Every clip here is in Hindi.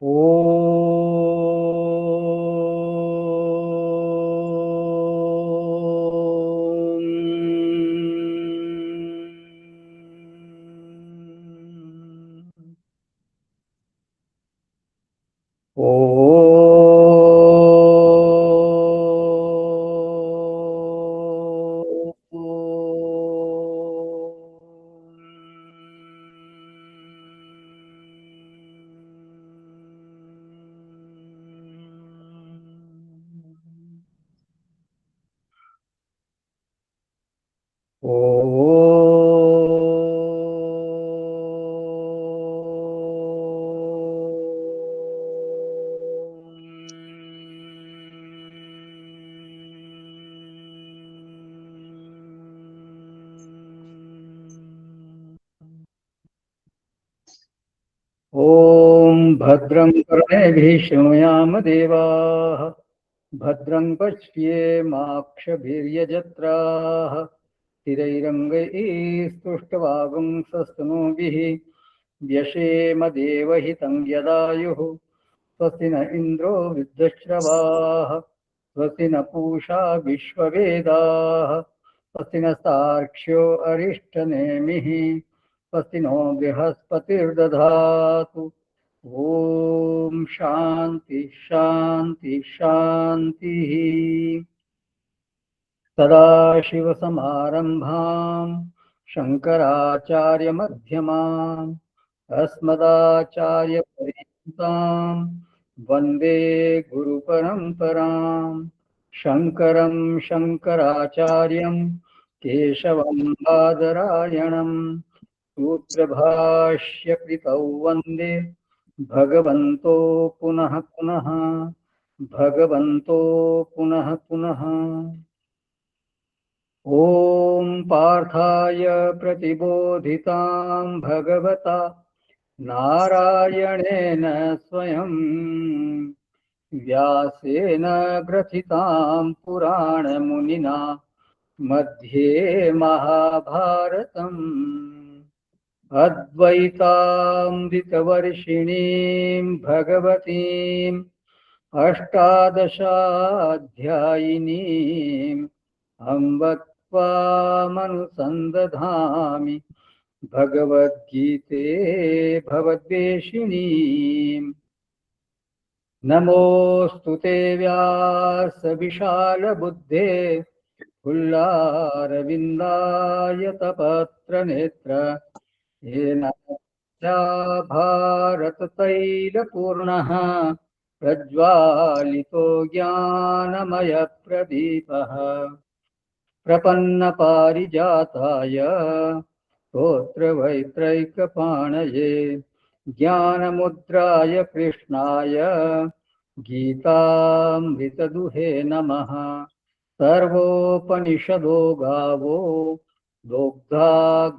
ॐ भद्रं कर्णेभिः शृणुयाम देवाः भद्रं पश्येमाक्षभिर्यजत्राः स्थिरैरङ्गैस्तुष्टवागुंसस्तनूभिः व्यशेम देवहितं यदायुः स्वस्ति न इन्द्रो वृद्धश्रवाः स्वस्ति न पूषा विश्ववेदाः स्वस्ति नस्तार्क्ष्यो अरिष्टनेमिः स्वस्ति नो बृहस्पतिर्दधातु ओम शांति शांति शांतिः। सदाशिवसमारम्भां शङ्कराचार्यमध्यमाम् अस्मदाचार्यपर्यन्तां वन्दे गुरुपरम्परां शङ्करं शङ्कराचार्यं केशवं बादरायणं सूत्रभाष्यकृतौ वन्दे भगवन्तो पुनः पुनः भगवन्तो पुनः पुनः। ॐ पार्थाय प्रतिबोधितां भगवता नारायणेन स्वयं व्यासेन ग्रथितां पुराणमुनिना मध्ये महाभारतम् अद्वैतामृतवर्षिणीं भगवतीम् अष्टादशाध्यायिनीम् अम्ब त्वामनुसन्दधामि भगवद्गीते भवद्वेषिणीम्। नमोऽस्तु ते व्यासविशालबुद्धे फुल्लारविन्दायतपत्रनेत्र येन भारततैलपूर्णः प्रज्वालितो ज्ञानमयप्रदीपः प्रपन्नपारिजाताय स्तोत्रवैत्रैकपाणये ज्ञानमुद्राय कृष्णाय गीतामृतदुहे नमः। सर्वोपनिषदो गावो दोग्धा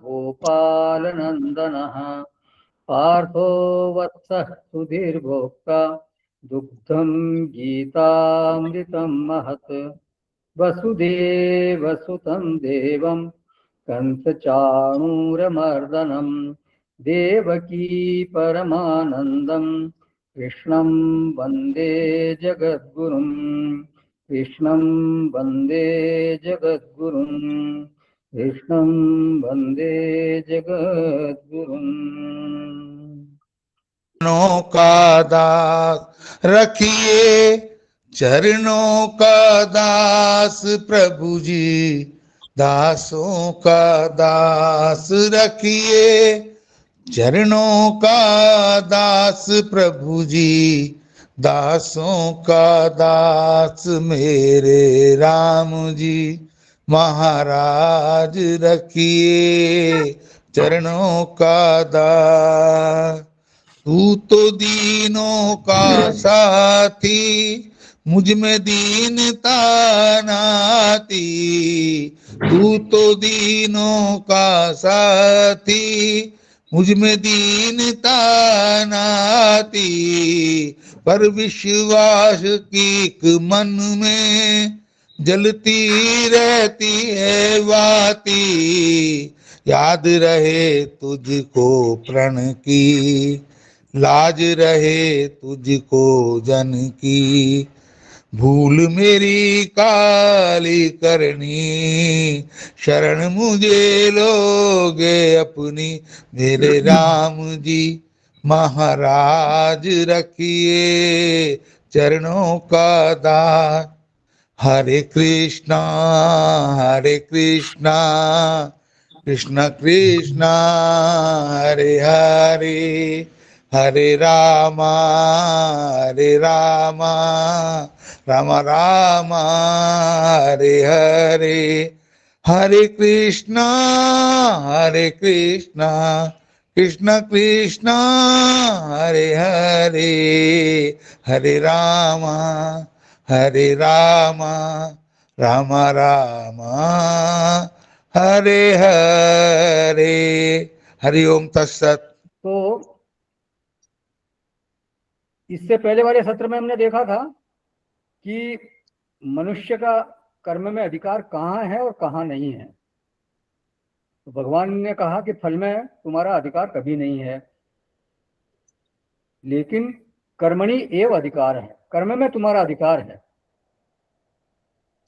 गोपालनन्दनः पार्थो वत्सः सुधीर्भोक्ता दुग्धं गीतामृतं महत्। वसुदेवसुतं देवं कंसचाणूरमर्दनं देवकी परमानन्दं कृष्णं वन्दे जगद्गुरुं कृष्णं वन्दे जगद्गुरुं कृष्णं वन्दे जगद्गुरुं। का दास रखिए चरणों का दास प्रभु जी, दासों का दास रखिए चरणों का दास प्रभु जी, दासों का दास मेरे राम जी महाराज रखिए चरणों का दास। तू तो दीनों का साथी मुझ में दीनता नाती, तू तो दीनों का साथी मुझ में दीनता नाती, पर विश्वास की मन में जलती रहती है वाती, याद रहे तुझको प्रण की लाज रहे तुझको जन की, भूल मेरी काली करनी, शरण मुझे लोगे अपनी, मेरे राम जी महाराज रखिए चरणों का दास। हरे कृष्णा कृष्ण कृष्ण हरे हरे, हरे रामा राम राम हरे हरे, हरे कृष्णा कृष्ण कृष्ण हरे हरे, हरे रामा राम राम हरे हरे। हरि ओम तत्सत। तो इससे पहले वाले सत्र में हमने देखा था कि मनुष्य का कर्म में अधिकार कहाँ है और कहाँ नहीं है। तो भगवान ने कहा कि फल में तुम्हारा अधिकार कभी नहीं है, लेकिन कर्मणि एव अधिकार है, कर्म में तुम्हारा अधिकार है।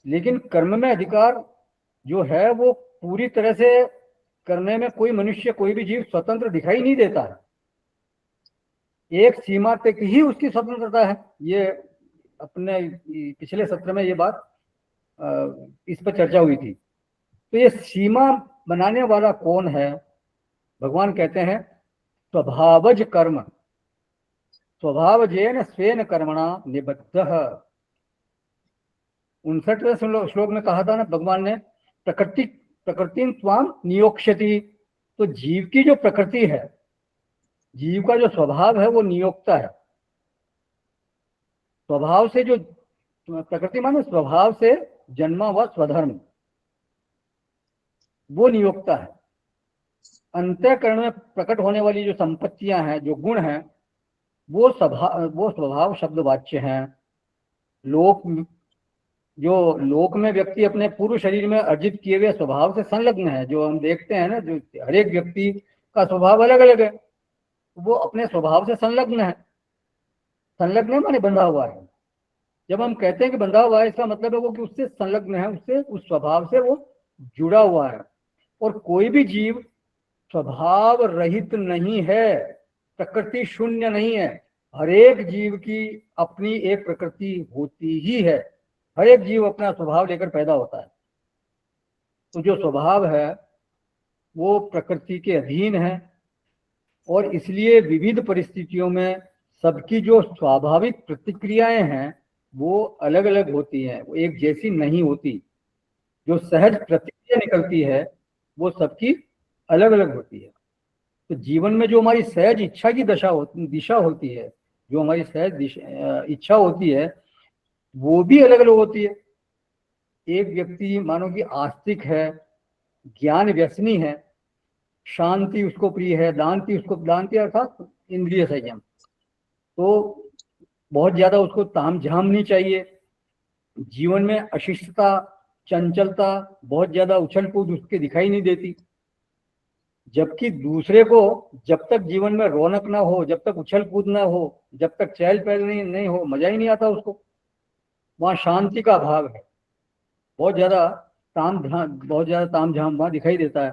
लेकिन कर्म में अधिकार जो है वो पूरी तरह से करने में कोई मनुष्य, कोई भी जीव स्वतंत्र दिखाई नहीं देता है। एक सीमा तक ही उसकी स्वतंत्रता है। ये अपने पिछले सत्र में ये बात इस पर चर्चा हुई थी। तो ये सीमा बनाने वाला कौन है? भगवान कहते हैं स्वभावज कर्म, स्वभावजेन स्वेन कर्मणा निबद्धः। 59वें श्लोक में कहा था ना भगवान ने, प्रकृति त्वाम नियोक्ष्यति। तो जीव की जो प्रकृति है, जीव का जो स्वभाव है वो नियोक्ता है। स्वभाव से जो प्रकृति माने स्वभाव से जन्मा हुआ स्वधर्म, वो नियोक्ता है। अंतःकरण में प्रकट होने वाली जो संपत्तियां हैं, जो गुण हैं, वो स्वभाव शब्द वाच्य हैं। लोक में व्यक्ति अपने पूर्व शरीर में अर्जित किए हुए स्वभाव से संलग्न है। जो हम देखते हैं ना, जो हर एक व्यक्ति का स्वभाव अलग अलग है, वो अपने स्वभाव से संलग्न है। संलग्न है माने बंधा हुआ है। जब हम कहते हैं कि बंधा हुआ है, इसका मतलब है वो कि उससे संलग्न है, उससे उस स्वभाव से वो जुड़ा हुआ है। और कोई भी जीव स्वभाव रहित नहीं है, प्रकृति शून्य नहीं है। हर एक जीव की अपनी एक प्रकृति होती ही है। हर एक जीव अपना स्वभाव लेकर पैदा होता है। तो जो स्वभाव है वो प्रकृति के अधीन है, और इसलिए विविध परिस्थितियों में सबकी जो स्वाभाविक प्रतिक्रियाएं हैं वो अलग अलग होती हैं, वो एक जैसी नहीं होती। जो सहज प्रतिक्रिया निकलती है वो सबकी अलग अलग होती है। तो जीवन में जो हमारी सहज इच्छा की दिशा होती है, जो हमारी सहज इच्छा होती है, वो भी अलग अलग होती है। एक व्यक्ति मानो कि आस्तिक है, ज्ञान व्यसनी है, शांति उसको प्रिय है, दांति अर्थात इंद्रिय संयम, तो बहुत ज्यादा उसको ताम झाम नहीं चाहिए। जीवन में अशिष्टता, चंचलता, बहुत ज्यादा उछल कूद उसके दिखाई नहीं देती। जबकि दूसरे को जब तक जीवन में रौनक ना हो, जब तक उछल कूद ना हो, जब तक चहल पहल नहीं हो, मजा ही नहीं आता उसको। वहाँ शांति का अभाव है, बहुत ज्यादा ताम झाम वहाँ दिखाई देता है।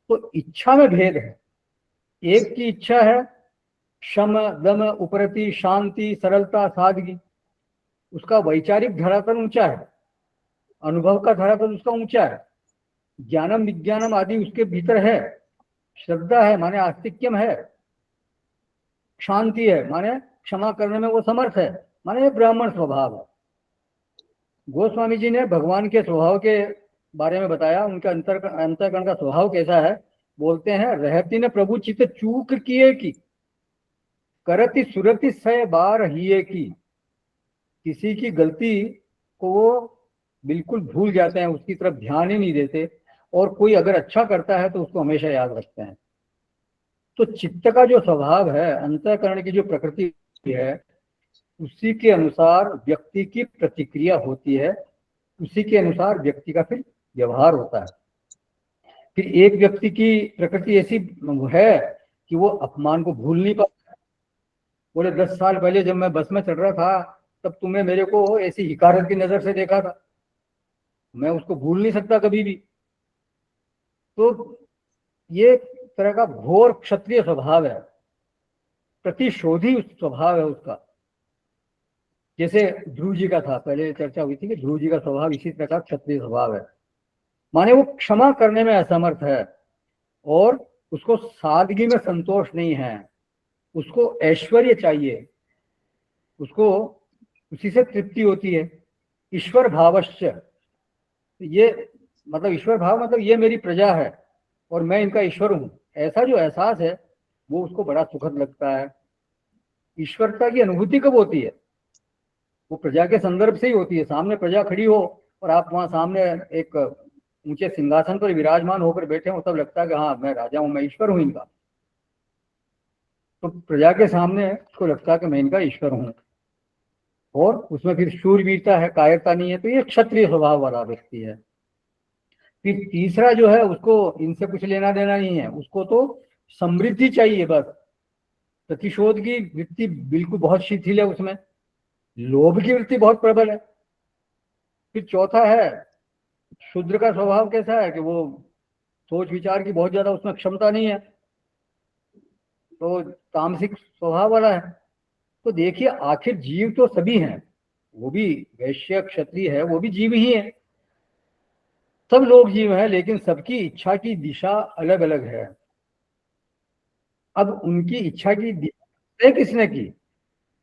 तो इच्छा में भेद है। एक की इच्छा है शम दम उपरति, शांति, सरलता, सादगी। उसका वैचारिक धरातल ऊंचा है, अनुभव का धरातल उसका ऊंचा है, ज्ञानम विज्ञानम आदि उसके भीतर है। श्रद्धा है माने आस्तिक्यम है, शांति है माने क्षमा करने में वो समर्थ है, माने ब्राह्मण स्वभाव है। गोस्वामी जी ने भगवान के स्वभाव के बारे में बताया, उनका अंतःकरण का स्वभाव कैसा है। बोलते हैं, रहती ने प्रभु चित्त चूक किए की, करती सुरति सय बार हिए की। किसी की गलती को वो बिल्कुल भूल जाते हैं, उसकी तरफ ध्यान ही नहीं देते, और कोई अगर अच्छा करता है तो उसको हमेशा याद रखते हैं। तो चित्त का जो स्वभाव है, अंतःकरण की जो प्रकृति है, उसी के अनुसार व्यक्ति की प्रतिक्रिया होती है, उसी के अनुसार व्यक्ति का फिर व्यवहार होता है। फिर एक व्यक्ति की प्रकृति ऐसी है कि वो अपमान को भूल नहीं पाता, बोले 10 साल पहले जब मैं बस में चढ़ रहा था तब तुमने मेरे को ऐसी हिकारत की नजर से देखा था, मैं उसको भूल नहीं सकता कभी भी। तो ये तरह का घोर क्षत्रिय स्वभाव है, प्रतिशोधी स्वभाव है उसका। जैसे ध्रुव जी का था, पहले चर्चा हुई थी कि ध्रुव जी का स्वभाव इसी तरह का क्षत्रिय स्वभाव है, माने वो क्षमा करने में असमर्थ है और उसको सादगी में संतोष नहीं है, उसको ऐश्वर्य चाहिए, उसको उसी से तृप्ति होती है। ईश्वर भावश्च, ये मतलब ईश्वर भाव मतलब ये मेरी प्रजा है और मैं इनका ईश्वर हूँ, ऐसा जो एहसास है वो उसको बड़ा सुखद लगता है। ईश्वरता की अनुभूति कब होती है? वो प्रजा के संदर्भ से ही होती है। सामने प्रजा खड़ी हो और आप वहां सामने एक ऊंचे सिंहासन पर विराजमान होकर बैठे हो, तब लगता है कि हाँ मैं राजा हूं, मैं ईश्वर हूं इनका। तो प्रजा के सामने उसको लगता है कि मैं इनका ईश्वर हूं, और उसमें फिर शूरवीरता है, कायरता नहीं है, तो ये क्षत्रिय स्वभाव वाला व्यक्ति है। फिर तीसरा जो है उसको इनसे कुछ लेना देना नहीं है, उसको तो समृद्धि चाहिए बस। प्रतिशोध की वृत्ति बिल्कुल बहुत शिथिल है उसमें, लोभ की वृत्ति बहुत प्रबल है। फिर चौथा है शूद्र का स्वभाव कैसा है कि वो सोच विचार की बहुत ज्यादा उसमें क्षमता नहीं है, तो तामसिक स्वभाव वाला है। तो देखिए आखिर जीव तो सभी हैं, वो भी वैश्य क्षत्रिय है, वो भी जीव ही है, सब लोग जीव हैं, लेकिन सबकी इच्छा की दिशा अलग अलग है। अब उनकी इच्छा की दिशा तय किसने की?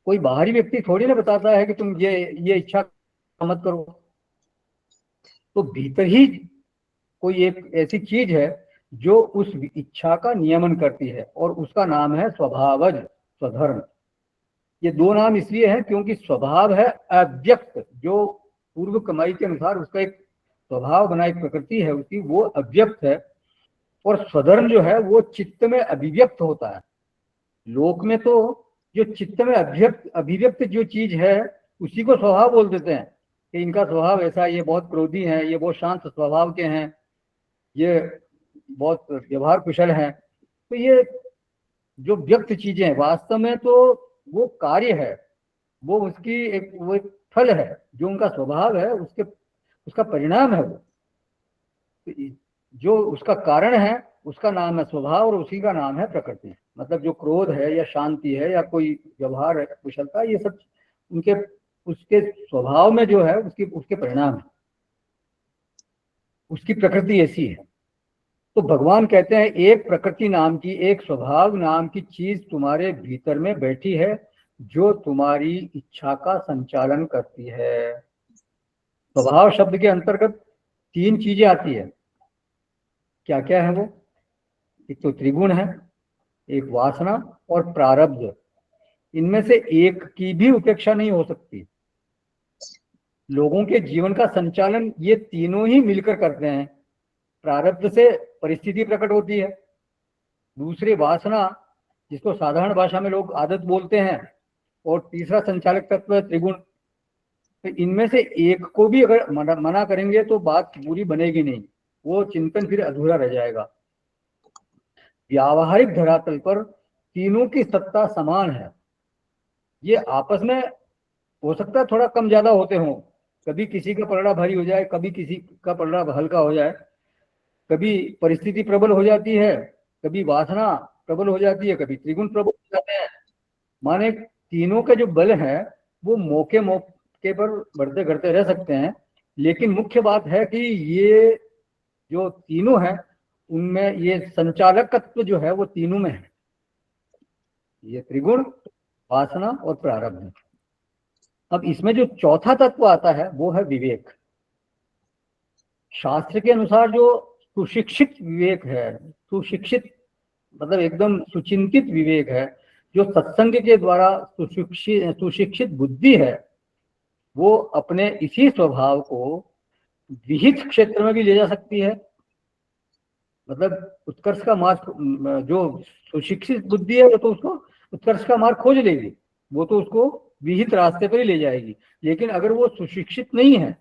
कोई बाहरी व्यक्ति थोड़ी ना बताता है कि तुम ये इच्छा मत करो। तो भीतर ही कोई एक ऐसी चीज है जो उस इच्छा का नियमन करती है, और उसका नाम है स्वभावज, स्वधर्म। ये दो नाम इसलिए हैं क्योंकि स्वभाव है अव्यक्त, जो पूर्व कमाई के अनुसार उसका एक स्वभाव बना, एक प्रकृति है उसकी, वो अव्यक्त है। और स्वधर्म जो है वो चित्त में अभिव्यक्त होता है। लोक में तो जो चित्त में अभिव्यक्त जो चीज है उसी को स्वभाव बोल देते हैं कि इनका स्वभाव ऐसा, ये बहुत क्रोधी है, ये बहुत शांत स्वभाव के हैं, ये बहुत व्यवहार कुशल हैं। तो ये जो व्यक्त चीजें हैं वास्तव में तो वो कार्य है, वो उसकी वो एक फल है, जो उनका स्वभाव है उसके उसका परिणाम है वो। जो उसका कारण है उसका नाम है स्वभाव और उसी का नाम है प्रकृति। मतलब जो क्रोध है या शांति है या कोई व्यवहार है, कुशलता, ये सब उनके उसके स्वभाव में जो है उसके परिणाम है, उसकी प्रकृति ऐसी है। तो भगवान कहते हैं एक प्रकृति नाम की, एक स्वभाव नाम की चीज तुम्हारे भीतर में बैठी है जो तुम्हारी इच्छा का संचालन करती है। स्वभाव शब्द के अंतर्गत 3 चीजें आती है। क्या क्या है वो? एक तो त्रिगुण है, एक वासना और प्रारब्ध। इनमें से एक की भी उपेक्षा नहीं हो सकती। लोगों के जीवन का संचालन ये तीनों ही मिलकर करते हैं। प्रारब्ध से परिस्थिति प्रकट होती है, दूसरी वासना जिसको साधारण भाषा में लोग आदत बोलते हैं, और तीसरा संचालक तत्व है त्रिगुण। तो इनमें से एक को भी अगर मना करेंगे तो बात पूरी बनेगी नहीं, वो चिंतन फिर अधूरा रह जाएगा। व्यावहारिक धरातल पर तीनों की सत्ता समान है। ये आपस में हो सकता है थोड़ा कम ज्यादा होते हों, कभी किसी का पलड़ा भारी हो जाए, कभी किसी का पलड़ा हल्का हो जाए, कभी परिस्थिति प्रबल हो जाती है, कभी वासना प्रबल हो जाती है, कभी त्रिगुण प्रबल हो जाते हैं। माने तीनों के जो बल है वो मौके मौके पर बढ़ते घटते रह सकते हैं, लेकिन मुख्य बात है कि ये जो तीनों है उनमें ये संचालक तत्व जो है वो तीनों में है, ये त्रिगुण, वासना और प्रारब्ध। अब इसमें जो चौथा तत्व आता है वो है विवेक। शास्त्र के अनुसार जो सुशिक्षित विवेक है, सुशिक्षित मतलब एकदम सुचिंतित विवेक है, जो सत्संग के द्वारा सुशिक्षित बुद्धि है, वो अपने इसी स्वभाव को विहित क्षेत्र में भी ले जा सकती है। मतलब उत्कर्ष का मार्ग, जो सुशिक्षित बुद्धि है वो तो उसको उत्कर्ष का मार्ग खोज लेगी, वो तो उसको विहित रास्ते पर ही ले जाएगी। लेकिन अगर वो सुशिक्षित नहीं है,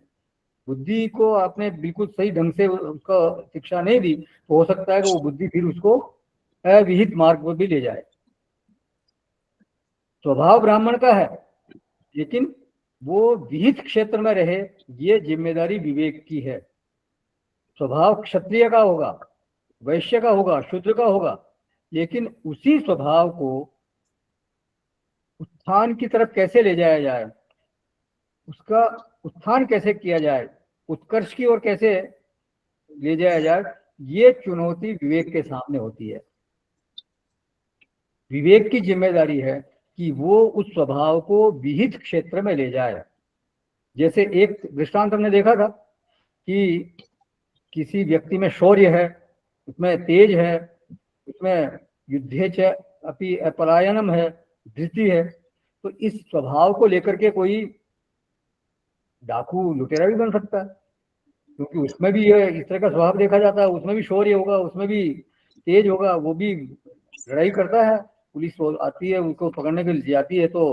बुद्धि को आपने बिल्कुल सही ढंग से उसका शिक्षा नहीं दी, तो हो सकता है कि वो बुद्धि फिर उसको अविहित मार्ग पर भी ले जाए। स्वभाव ब्राह्मण का है, लेकिन वो विहित क्षेत्र में रहे, ये जिम्मेदारी विवेक की है। स्वभाव क्षत्रिय का होगा, वैश्य का होगा, शूद्र का होगा, लेकिन उसी स्वभाव को उत्थान की तरफ कैसे ले जाया जाए, उसका उत्थान कैसे किया जाए, उत्कर्ष की ओर कैसे ले जाया जाए, ये चुनौती विवेक के सामने होती है। विवेक की जिम्मेदारी है कि वो उस स्वभाव को विहित क्षेत्र में ले जाए। जैसे एक दृष्टांत हमने देखा था कि किसी व्यक्ति में शौर्य है, उसमें तेज है, उसमें युद्धे च अपि पलायनम है, धृति है, तो इस स्वभाव को लेकर के कोई डाकू लुटेरा भी बन सकता है, क्योंकि उसमें भी ये इस तरह का स्वभाव देखा जाता है, उसमें भी शौर्य होगा, उसमें भी तेज होगा, वो भी लड़ाई करता है, पुलिस आती है उनको पकड़ने के लिए जाती है तो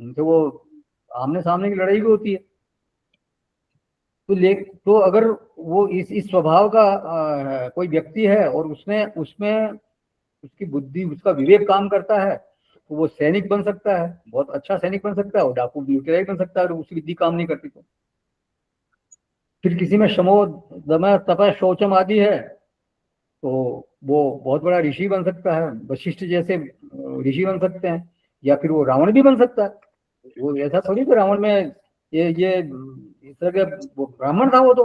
उनसे वो आमने सामने की लड़ाई भी होती है। तो अगर वो इस स्वभाव का कोई व्यक्ति है और उसमें उसकी बुद्धि, उसका विवेक काम करता है, तो वो सैनिक बन सकता है, बहुत अच्छा सैनिक बन सकता है, और डाकू लुटेरा बन सकता है अगर उसकी बुद्धि काम नहीं करती तो। फिर किसी में शमो दम तप शौचम आदि है, तो वो बहुत बड़ा ऋषि बन सकता है, वशिष्ठ जैसे ऋषि बन सकते हैं, या फिर वो रावण भी बन सकता है। वो ऐसा थोड़ी कि रावण में ये इस तरह के, वो ब्राह्मण था, वो तो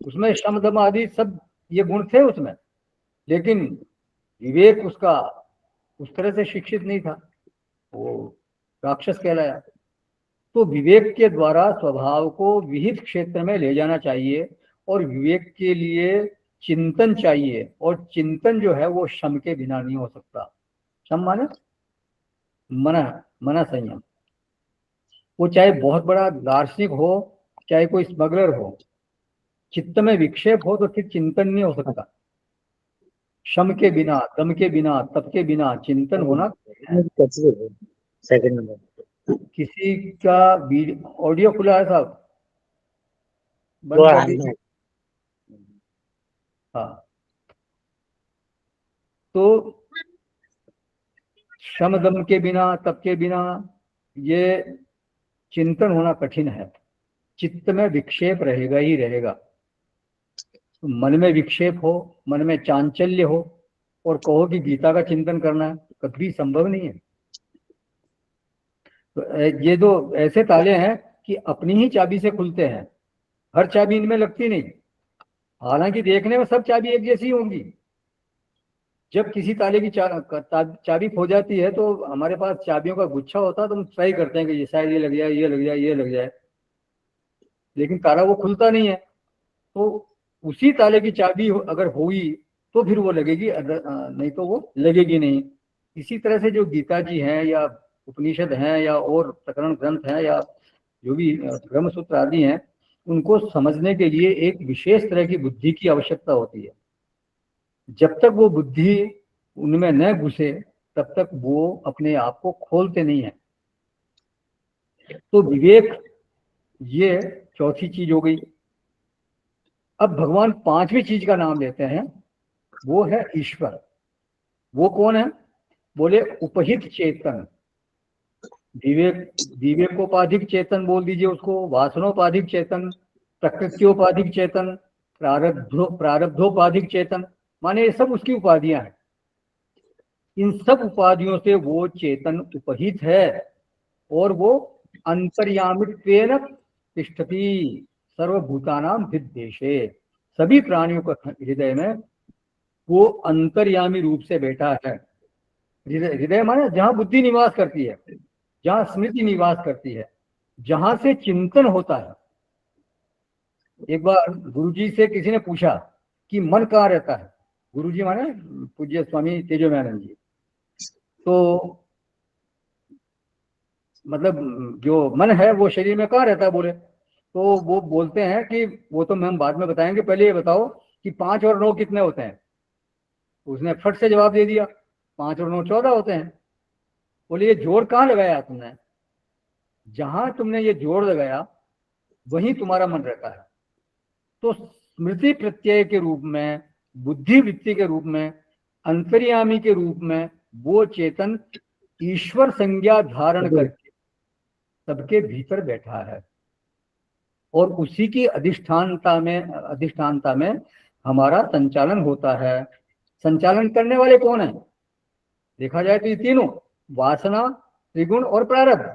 उसमें शम दम आदि सब ये गुण थे उसमें, लेकिन विवेक उसका उस तरह से शिक्षित नहीं था, वो राक्षस कहलाया। तो विवेक के द्वारा स्वभाव को विहित क्षेत्र में ले जाना चाहिए, और विवेक के लिए चिंतन चाहिए, और चिंतन जो है वो शम के बिना नहीं हो सकता। शम माने मन संयम। वो चाहे बहुत बड़ा दार्शनिक हो, चाहे कोई स्मगलर हो, चित्त में विक्षेप हो तो फिर चिंतन नहीं हो सकता। शम के बिना, दम के बिना, तप के बिना चिंतन होना। सेकंड नंबर किसी का ऑडियो खुला है साहब, बंद वो कर दीजिए। हाँ, तो शम दम के बिना, तप के बिना ये चिंतन होना कठिन है। चित्त में विक्षेप रहेगा ही रहेगा। तो मन में विक्षेप हो, मन में चांचल्य हो, और कहो कि गीता का चिंतन करना है, कभी संभव नहीं है। तो ये दो ऐसे ताले हैं कि अपनी ही चाबी से खुलते हैं, हर चाबी इनमें लगती नहीं। हालांकि देखने में सब चाबी एक जैसी होंगी। जब किसी ताले की चाबी खो जाती है तो हमारे पास चाबियों का गुच्छा होता है, तो हम ट्राई करते हैं कि ये शायद ये लग जाए, ये लग जाए, ये लग जाए, लेकिन ताला वो खुलता नहीं है। तो उसी ताले की चाबी अगर हुई तो फिर वो लगेगी, नहीं तो वो लगेगी नहीं। इसी तरह से जो गीता जी हैं, या उपनिषद हैं, या और प्रकरण ग्रंथ हैं, या जो भी ब्रह्मसूत्र आदि हैं, उनको समझने के लिए एक विशेष तरह की बुद्धि की आवश्यकता होती है। जब तक वो बुद्धि उनमें न घुसे तब तक वो अपने आप को खोलते नहीं है। तो विवेक ये चौथी चीज हो गई। अब भगवान पांचवी चीज का नाम लेते हैं, वो है ईश्वर। वो कौन है? बोले उपहित चेतन। विवेकोपाधिक चेतन बोल दीजिए उसको, वासनोपाधिक चेतन, प्रकृत्योपाधिक चेतन, प्रारब्धोपाधिक चेतन, माने ये सब उसकी उपाधियां हैं। इन सब उपाधियों से वो चेतन उपहित है, और वो अंतर्यामित्वेन तिष्ठति सर्वभूतानां हृद्देशे। सभी प्राणियों के हृदय में वो अंतर्यामी रूप से बैठा है। हृदय माने जहां बुद्धि निवास करती है, जहां स्मृति निवास करती है, जहां से चिंतन होता है। एक बार गुरुजी से किसी ने पूछा कि मन कहाँ रहता है। गुरुजी माने पूज्य स्वामी तेजोमयानंद जी। तो मतलब जो मन है वो शरीर में कहाँ रहता है बोले, तो वो बोलते हैं कि वो तो हम बाद में बताएंगे, पहले ये बताओ कि 5 और 9 कितने होते हैं। उसने फट से जवाब दे दिया, 5 और 9 14 होते हैं। बोले ये जोड़ कहाँ लगाया तुमने? जहां तुमने ये जोड़ लगाया वहीं तुम्हारा मन रहता है। तो स्मृति प्रत्यय के रूप में, बुद्धि वृत्ति के रूप में, अंतर्यामी के रूप में वो चेतन ईश्वर संज्ञा धारण करके सबके भीतर बैठा है और उसी की अधिष्ठानता में हमारा संचालन होता है। संचालन करने वाले कौन है? देखा जाए तो ये तीनों, वासना, त्रिगुण और प्रारब्ध,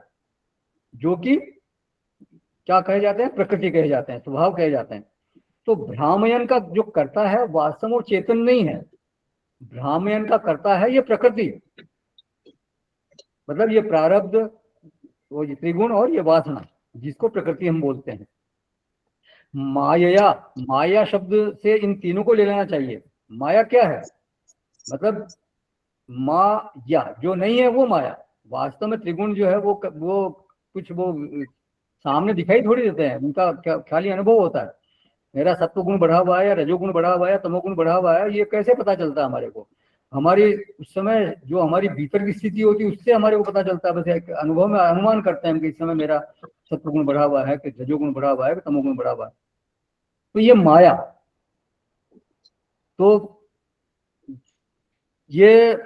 जो कि क्या कहे जाते हैं? प्रकृति कहे जाते हैं, स्वभाव कहे जाते हैं। तो भ्रामयन का जो करता है वास्तव और चेतन नहीं है, भ्रामयन का करता है ये प्रकृति, मतलब ये प्रारब्ध, वो ये त्रिगुण और ये वासना, जिसको प्रकृति हम बोलते हैं। माया, माया शब्द से इन तीनों को ले लेना चाहिए। माया क्या है? मतलब माया जो नहीं है वो माया। वास्तव में त्रिगुण जो है वो कुछ वो सामने दिखाई थोड़ी देते हैं, उनका खाली अनुभव होता है। मेरा सत्व गुण बढ़ा हुआ है या रजोगुण बढ़ा हुआ है या तमोगुण बढ़ा हुआ है, ये कैसे पता चलता है हमारे को? हमारी उस समय जो हमारी भीतर की स्थिति होती है उससे हमारे को पता चलता है। बस एक अनुभव में अनुमान करते हैं कि इस समय मेरा सत्वगुण बढ़ा हुआ है कि रजोगुण बढ़ा हुआ है कि तमोगुण बढ़ा हुआ है। तो ये माया, तो ये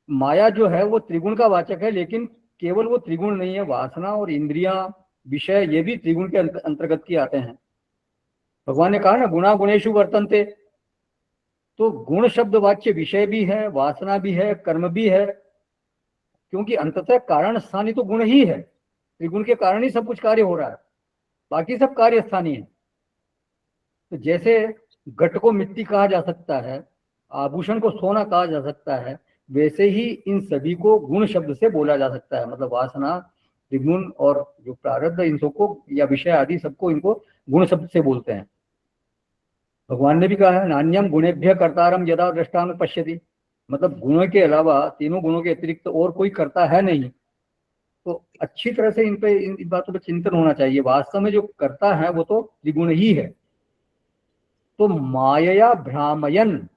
माया जो है वो त्रिगुण का वाचक है, लेकिन केवल वो त्रिगुण नहीं है, वासना और इंद्रियां, विषय, ये भी त्रिगुण के अंतर्गत की आते हैं। भगवान ने कहा ना गुणा गुणेषु वर्तन्ते, तो गुण शब्द वाच्य विषय भी है, वासना भी है, कर्म भी है, क्योंकि अंततः कारण स्थानीय तो गुण ही है। त्रिगुण के कारण ही सब कुछ कार्य हो रहा है, बाकी सब कार्य स्थानीय है। तो जैसे घट को मिट्टी कहा जा सकता है, आभूषण को सोना कहा जा सकता है, वैसे ही इन सभी को गुण शब्द से बोला जा सकता है। मतलब वासना, त्रिगुण और जो प्रारब्ध, इन सबको या विषय आदि सबको इनको गुण शब्द से बोलते हैं। भगवान ने भी कहा है नान्यम गुणेभ्य कर्तारम यदा दृष्टान पश्यति, मतलब गुणों के अलावा, तीनों गुणों के अतिरिक्त और कोई करता है नहीं। तो अच्छी तरह से इन बातों पर चिंतन होना चाहिए। वास्तव में जो करता है वो तो त्रिगुण ही है। तो माया भ्रामयन,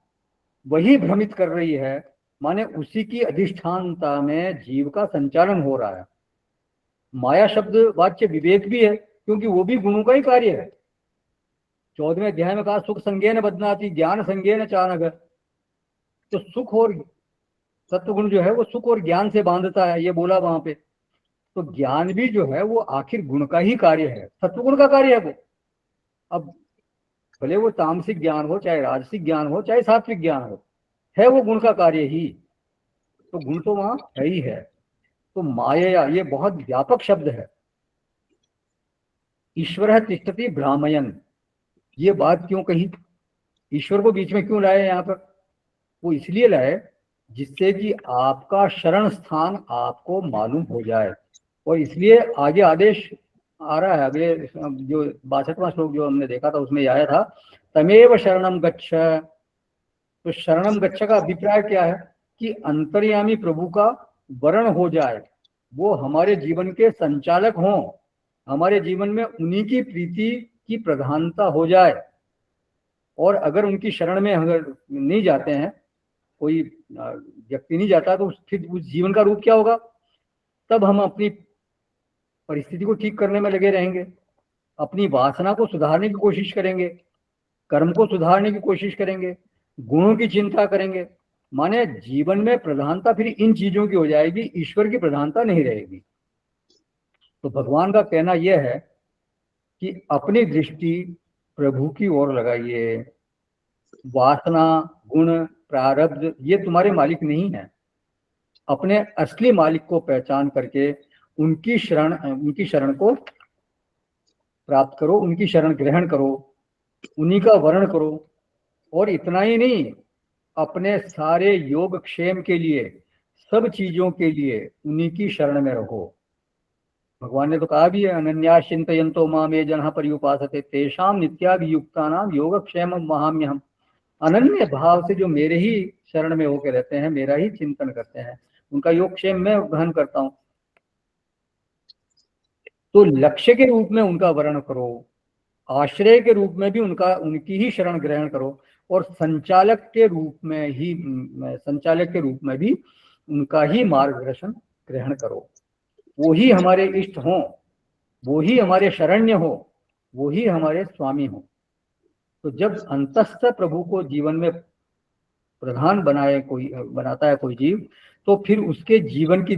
वही भ्रमित कर रही है, माने उसी की अधिष्ठानता में जीव का संचालन हो रहा है। माया शब्द वाच्य विवेक भी है, क्योंकि वो भी गुणों का ही कार्य है। 14वें अध्याय में कहा सुख संज्ञेन बध्नाति ज्ञान संज्ञेन चानघ, तो सुख और सत्वगुण जो है वो सुख और ज्ञान से बांधता है, ये बोला वहां पे। तो ज्ञान भी जो है वो आखिर गुण का ही कार्य है, सत्वगुण का कार्य है वो। अब भले वो तामसिक ज्ञान हो, चाहे राजसिक ज्ञान हो, चाहे सात्विक ज्ञान हो, है वो गुण का कार्य ही। तो गुण तो वहां है ही है। तो माया ये बहुत व्यापक शब्द है। ईश्वर तिष्ठति भ्रामयन, ये बात क्यों कही? ईश्वर को बीच में क्यों लाए यहाँ पर? वो इसलिए लाए जिससे कि आपका शरण स्थान आपको मालूम हो जाए। और इसलिए आगे आदेश आ रहा है, अगले जो 62वां श्लोक जो हमने देखा था उसमें आया था तमेव शरणम गच्छ। तो शरणम गच्छ का अभिप्राय क्या है? कि अंतर्यामी प्रभु का वरण हो जाए, वो हमारे जीवन के संचालक हों, हमारे जीवन में उन्हीं की प्रीति की प्रधानता हो जाए। और अगर उनकी शरण में अगर नहीं जाते हैं, कोई व्यक्ति नहीं जाता, तो फिर उस जीवन का रूप क्या होगा? तब हम अपनी परिस्थिति को ठीक करने में लगे रहेंगे, अपनी वासना को सुधारने की कोशिश करेंगे, कर्म को सुधारने की कोशिश करेंगे, गुणों की चिंता करेंगे। माने जीवन में प्रधानता फिर इन चीजों की हो जाएगी, ईश्वर की प्रधानता नहीं रहेगी। तो भगवान का कहना यह है कि अपनी दृष्टि प्रभु की ओर लगाइए। वासना, गुण, प्रारब्ध ये तुम्हारे मालिक नहीं है। अपने असली मालिक को पहचान करके उनकी शरण को प्राप्त करो, उनकी शरण ग्रहण करो, उन्हीं का वर्ण करो। और इतना ही नहीं, अपने सारे योग क्षेम के लिए, सब चीजों के लिए उन्हीं की शरण में रहो। भगवान ने तो कहा भी है अनन्या चिंतयन्तो माम ये जनः पर्युपासते तेषां नित्याभियुक्तानां योगक्षेमं वहाम्यहम्। अनन्य भाव से जो मेरे ही शरण में होकर रहते हैं, मेरा ही चिंतन करते हैं, उनका योगक्षेम मैं ग्रहण करता हूं। तो लक्ष्य के रूप में उनका वर्ण करो, आश्रय के रूप में भी उनकी ही शरण ग्रहण करो, और संचालक के रूप में भी उनका ही मार्गदर्शन ग्रहण करो। वो ही हमारे इष्ट हों, वो ही हमारे शरण्य हो, वो ही हमारे स्वामी हो। तो जब अंतस्थ प्रभु को जीवन में प्रधान बनाता है कोई जीव, तो फिर उसके जीवन की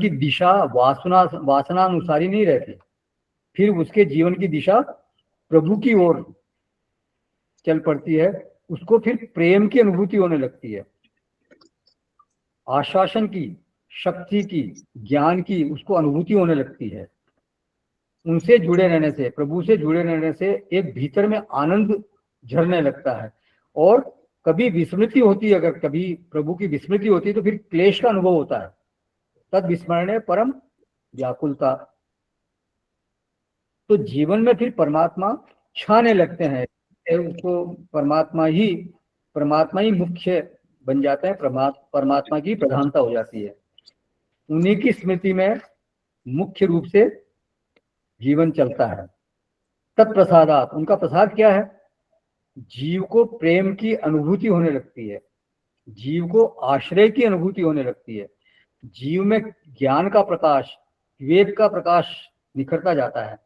दिशा वासनानुसारी नहीं रहती। फिर उसके जीवन की दिशा प्रभु की ओर चल पड़ती है। उसको फिर प्रेम की अनुभूति होने लगती है, आश्वासन की, शक्ति की, ज्ञान की उसको अनुभूति होने लगती है। उनसे जुड़े रहने से, प्रभु से जुड़े रहने से एक भीतर में आनंद झरने लगता है। और कभी विस्मृति होती है, अगर कभी प्रभु की विस्मृति होती है तो फिर क्लेश का अनुभव होता है। तद विस्मरणे परम व्याकुलता। तो जीवन में फिर परमात्मा छाने लगते हैं, उसको परमात्मा ही मुख्य बन जाता है, परमात्मा की प्रधानता हो जाती है। उन्हीं की स्मृति में मुख्य रूप से जीवन चलता है। तत्प्रसादात, उनका प्रसाद क्या है? जीव को प्रेम की अनुभूति होने लगती है, जीव को आश्रय की अनुभूति होने लगती है, जीव में ज्ञान का प्रकाश, विवेक का प्रकाश निखरता जाता है।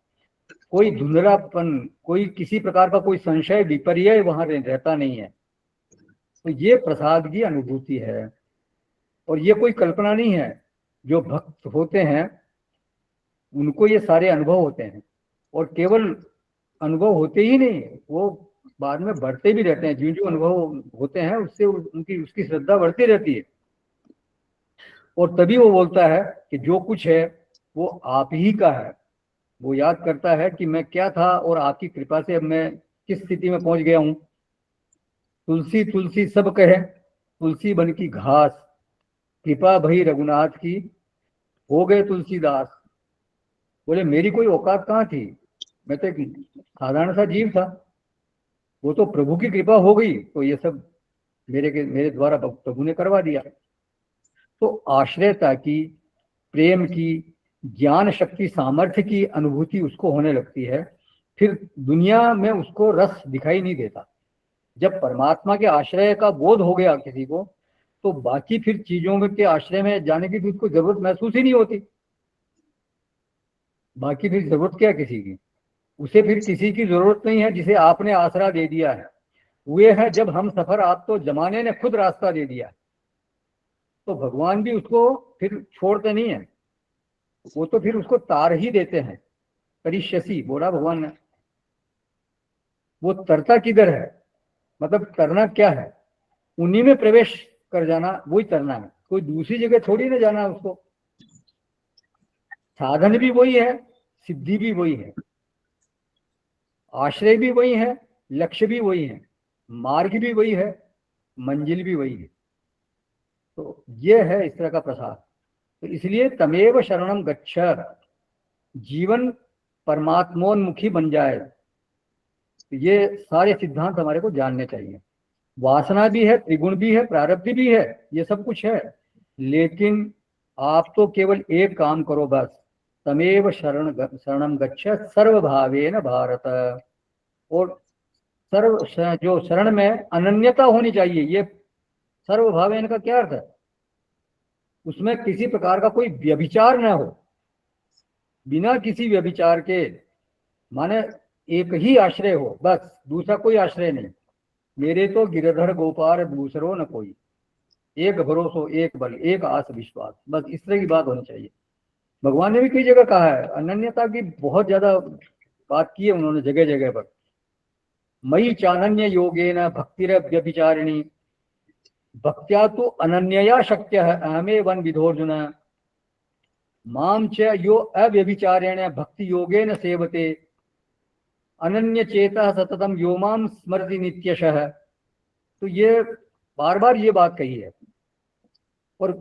कोई धुंधलापन, कोई किसी प्रकार का कोई संशय विपर्य वहां रहता नहीं है। तो ये प्रसाद की अनुभूति है, और ये कोई कल्पना नहीं है। जो भक्त होते हैं उनको ये सारे अनुभव होते हैं, और केवल अनुभव होते ही नहीं, वो बाद में बढ़ते भी रहते हैं। जो जो अनुभव होते हैं उससे उसकी श्रद्धा बढ़ती रहती है, और तभी वो बोलता है कि जो कुछ है वो आप ही का है। वो याद करता है कि मैं क्या था और आपकी कृपा से अब मैं किस स्थिति में पहुंच गया हूं। तुलसी तुलसी सब कहे, तुलसी बन की घास, कृपा भई रघुनाथ की, हो गए तुलसीदास। बोले मेरी कोई औकात कहाँ थी, मैं तो एक साधारण सा जीव था, वो तो प्रभु की कृपा हो गई तो ये सब मेरे द्वारा प्रभु ने करवा दिया। तो आश्रयता की, प्रेम की, ज्ञान शक्ति, सामर्थ्य की अनुभूति उसको होने लगती है। फिर दुनिया में उसको रस दिखाई नहीं देता। जब परमात्मा के आश्रय का बोध हो गया किसी को, तो बाकी फिर चीजों के आश्रय में जाने की उसको जरूरत महसूस ही नहीं होती। बाकी फिर जरूरत क्या किसी की? उसे फिर किसी की जरूरत नहीं है जिसे आपने आसरा दे दिया है। वे है जब हम सफर, आप तो जमाने ने खुद रास्ता दे दिया। तो भगवान भी उसको फिर छोड़ते नहीं है, वो तो फिर उसको तार ही देते हैं। करिष्यसी बोला भगवान ने। वो तरता किधर है, मतलब तरना क्या है? उन्हीं में प्रवेश कर जाना, वही तरना है। कोई दूसरी जगह थोड़ी ना जाना है उसको। साधन भी वही है, सिद्धि भी वही है, आश्रय भी वही है, लक्ष्य भी वही है, मार्ग भी वही है, मंजिल भी वही है। तो ये है इस तरह का प्रसाद। तो इसलिए तमेव शरणम गच्छ, जीवन परमात्मोन्मुखी बन जाए। तो ये सारे सिद्धांत हमारे को जानने चाहिए। वासना भी है, त्रिगुण भी है, प्रारब्ध भी है, ये सब कुछ है, लेकिन आप तो केवल एक काम करो बस, तमेव शरणम गच्छ सर्वभावेन भारत। और जो शरण में अनन्यता होनी चाहिए। ये सर्वभावेन का क्या अर्थ है? उसमें किसी प्रकार का कोई व्यभिचार न हो, बिना किसी व्यभिचार के, माने एक ही आश्रय हो बस, दूसरा कोई आश्रय नहीं। मेरे तो गिरधर गोपाल दूसरो न कोई, एक भरोसो एक बल एक आस विश्वास, बस इस तरह की बात होनी चाहिए। भगवान ने भी कई जगह कहा है, अनन्यता की बहुत ज्यादा बात की है उन्होंने जगह जगह पर। मयि चानन्य योगेन भक्तिरव्यभिचारिणी, भक्त्या तो अनन्यया शक्य है अहमे वन विधोर्जुन, माम च यो अव्यभिचारेण भक्ति योगेन सेवते, अनन्य चेता सततम यो माम स्मरति नित्यशः। तो ये बार बार ये बात कही है। और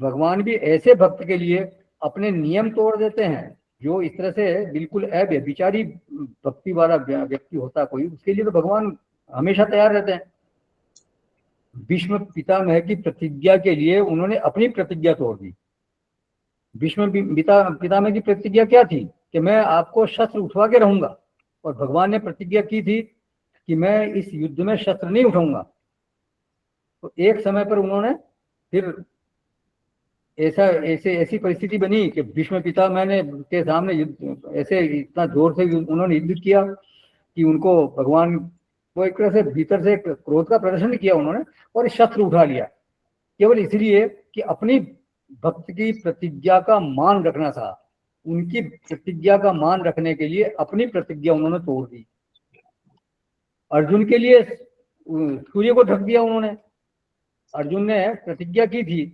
भगवान भी ऐसे भक्त के लिए अपने नियम तोड़ देते हैं। जो इस तरह से बिल्कुल अव्यभिचारी भक्ति वाला व्यक्ति होता कोई, उसके लिए तो भगवान हमेशा तैयार रहते हैं। भीष्म पितामह की प्रतिज्ञा के लिए उन्होंने अपनी प्रतिज्ञा तोड़ दी। भीष्म पितामह की प्रतिज्ञा क्या थी? कि मैं आपको शस्त्र उठवा के रहूंगा, और भगवान ने प्रतिज्ञा की थी कि मैं इस युद्ध में शस्त्र नहीं उठाऊंगा। तो एक समय पर उन्होंने फिर ऐसी परिस्थिति बनी कि भीष्म पितामह ने के सामने ऐसे इतना जोर से उन्होंने युद्ध किया कि उनको भगवान वो एक तरह से भीतर से क्रोध का प्रदर्शन किया उन्होंने और शस्त्र उठा लिया, केवल इसलिए कि अपनी भक्त की प्रतिज्ञा का मान रखना था। उनकी प्रतिज्ञा का मान रखने के लिए अपनी प्रतिज्ञा उन्होंने तोड़ दी। अर्जुन के लिए सूर्य को ढक दिया उन्होंने। अर्जुन ने प्रतिज्ञा की थी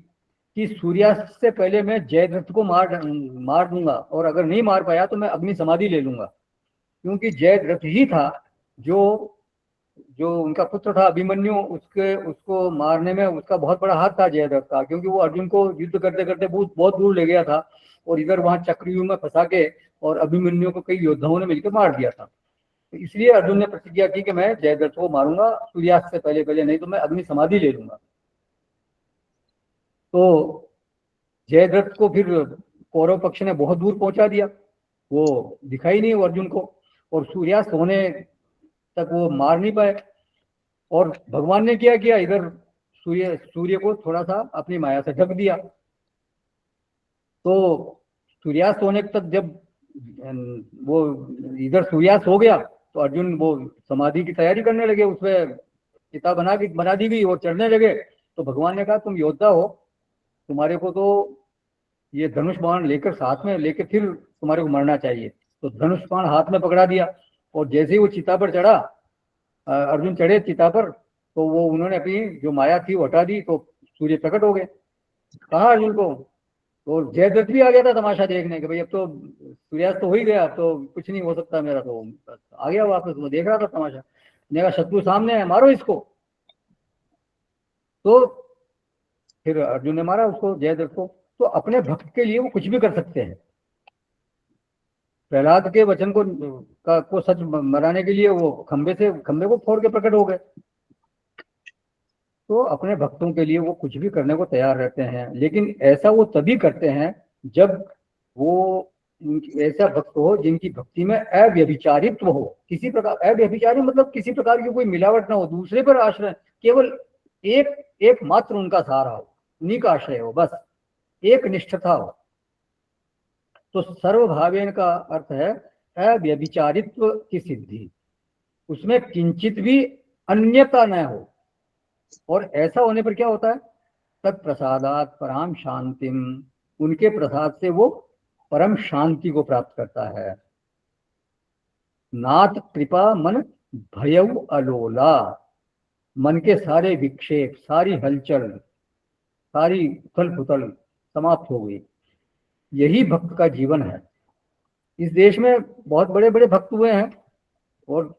कि सूर्यास्त से पहले मैं जयद्रथ को मार दूंगा, और अगर नहीं मार पाया तो मैं अग्नि समाधि ले लूंगा, क्योंकि जयद्रथ ही था जो उनका पुत्र था अभिमन्यु, उसको मारने में उसका बहुत बड़ा हाथ था जयद्रथ का, क्योंकि वो अर्जुन को युद्ध करते करते बहुत दूर ले गया था और इधर वहां चक्रव्यूह में फंसा के और अभिमन्यु को कई योद्धाओं ने मिलकर मार दिया था। तो इसलिए अर्जुन ने प्रतिज्ञा की कि मैं जयद्रथ को मारूंगा सूर्यास्त से पहले, नहीं तो मैं अग्नि समाधि ले लूंगा। तो जयद्रथ को फिर कौरव पक्ष ने बहुत दूर पहुंचा दिया, वो दिखाई नहीं अर्जुन को, और सूर्यास्त होने तक वो मार नहीं पाए। और भगवान ने क्या किया, इधर सूर्य को थोड़ा सा अपनी माया से ढक दिया। तो सूर्यास्त होने तक जब वो इधर सूर्यास्त हो गया तो अर्जुन वो समाधि की तैयारी करने लगे, उसमें चिता बना दी गई और चढ़ने लगे। तो भगवान ने कहा तुम योद्धा हो, तुम्हारे को तो ये धनुष बाण लेकर साथ में लेकर फिर तुम्हारे को मरना चाहिए। तो धनुष बाण हाथ में पकड़ा दिया और जैसे ही वो चिता पर चढ़ा, अर्जुन चढ़े चिता पर, तो वो उन्होंने अपनी जो माया थी वो हटा दी, तो सूर्य प्रकट हो गए। कहा अर्जुन को, तो जयद्रथ भी आ गया था तमाशा देखने के, भाई अब तो सूर्यास्त तो हो ही गया, अब तो कुछ नहीं हो सकता मेरा, तो आ गया वापस, वो देख रहा था तमाशा। ने शत्रु सामने है, मारो इसको। तो फिर अर्जुन ने मारा उसको, जयद्रथ को। तो अपने भक्त के लिए वो कुछ भी कर सकते हैं। प्रहलाद के वचन को सच मनाने के लिए वो खंबे को फोड़ के प्रकट हो गए। तो अपने भक्तों के लिए वो कुछ भी करने को तैयार रहते हैं, लेकिन ऐसा वो तभी करते हैं जब वो ऐसा भक्त हो जिनकी भक्ति में अव्यभिचारित्व हो। किसी प्रकार अव्यभिचारी मतलब किसी प्रकार की कोई मिलावट ना हो, दूसरे पर आश्रय, केवल एक मात्र उनका सहारा हो, उन्हीं का आश्रय हो, बस एक निष्ठता हो। तो सर्वभावेन का अर्थ है अव्यभिचारित्व की सिद्धि, उसमें किंचित भी अन्यता न हो। और ऐसा होने पर क्या होता है, तत्प्रसादात परम शांतिम, उनके प्रसाद से वो परम शांति को प्राप्त करता है। नाथ कृपा मन भयउ अलोला, मन के सारे विक्षेप, सारी हलचल, सारी उथल पुथल समाप्त हो गई। यही भक्त का जीवन है। इस देश में बहुत बड़े बड़े भक्त हुए हैं और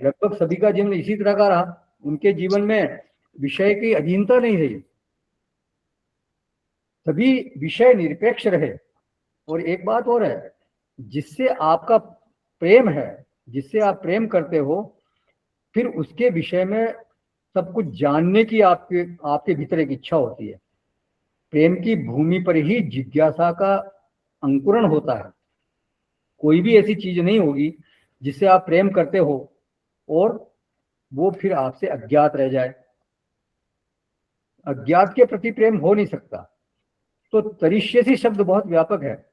लगभग सभी का जीवन इसी तरह का रहा। उनके जीवन में विषय की अधीनता नहीं रही, सभी विषय निरपेक्ष रहे। और एक बात और है, जिससे आपका प्रेम है, जिससे आप प्रेम करते हो, फिर उसके विषय में सब कुछ जानने की आपके भीतर एक इच्छा होती है। प्रेम की भूमि पर ही जिज्ञासा का अंकुरण होता है। कोई भी ऐसी चीज नहीं होगी जिससे आप प्रेम करते हो और वो फिर आपसे अज्ञात रह जाए। अज्ञात के प्रति प्रेम हो नहीं सकता। तो तरिष्यसि शब्द बहुत व्यापक है,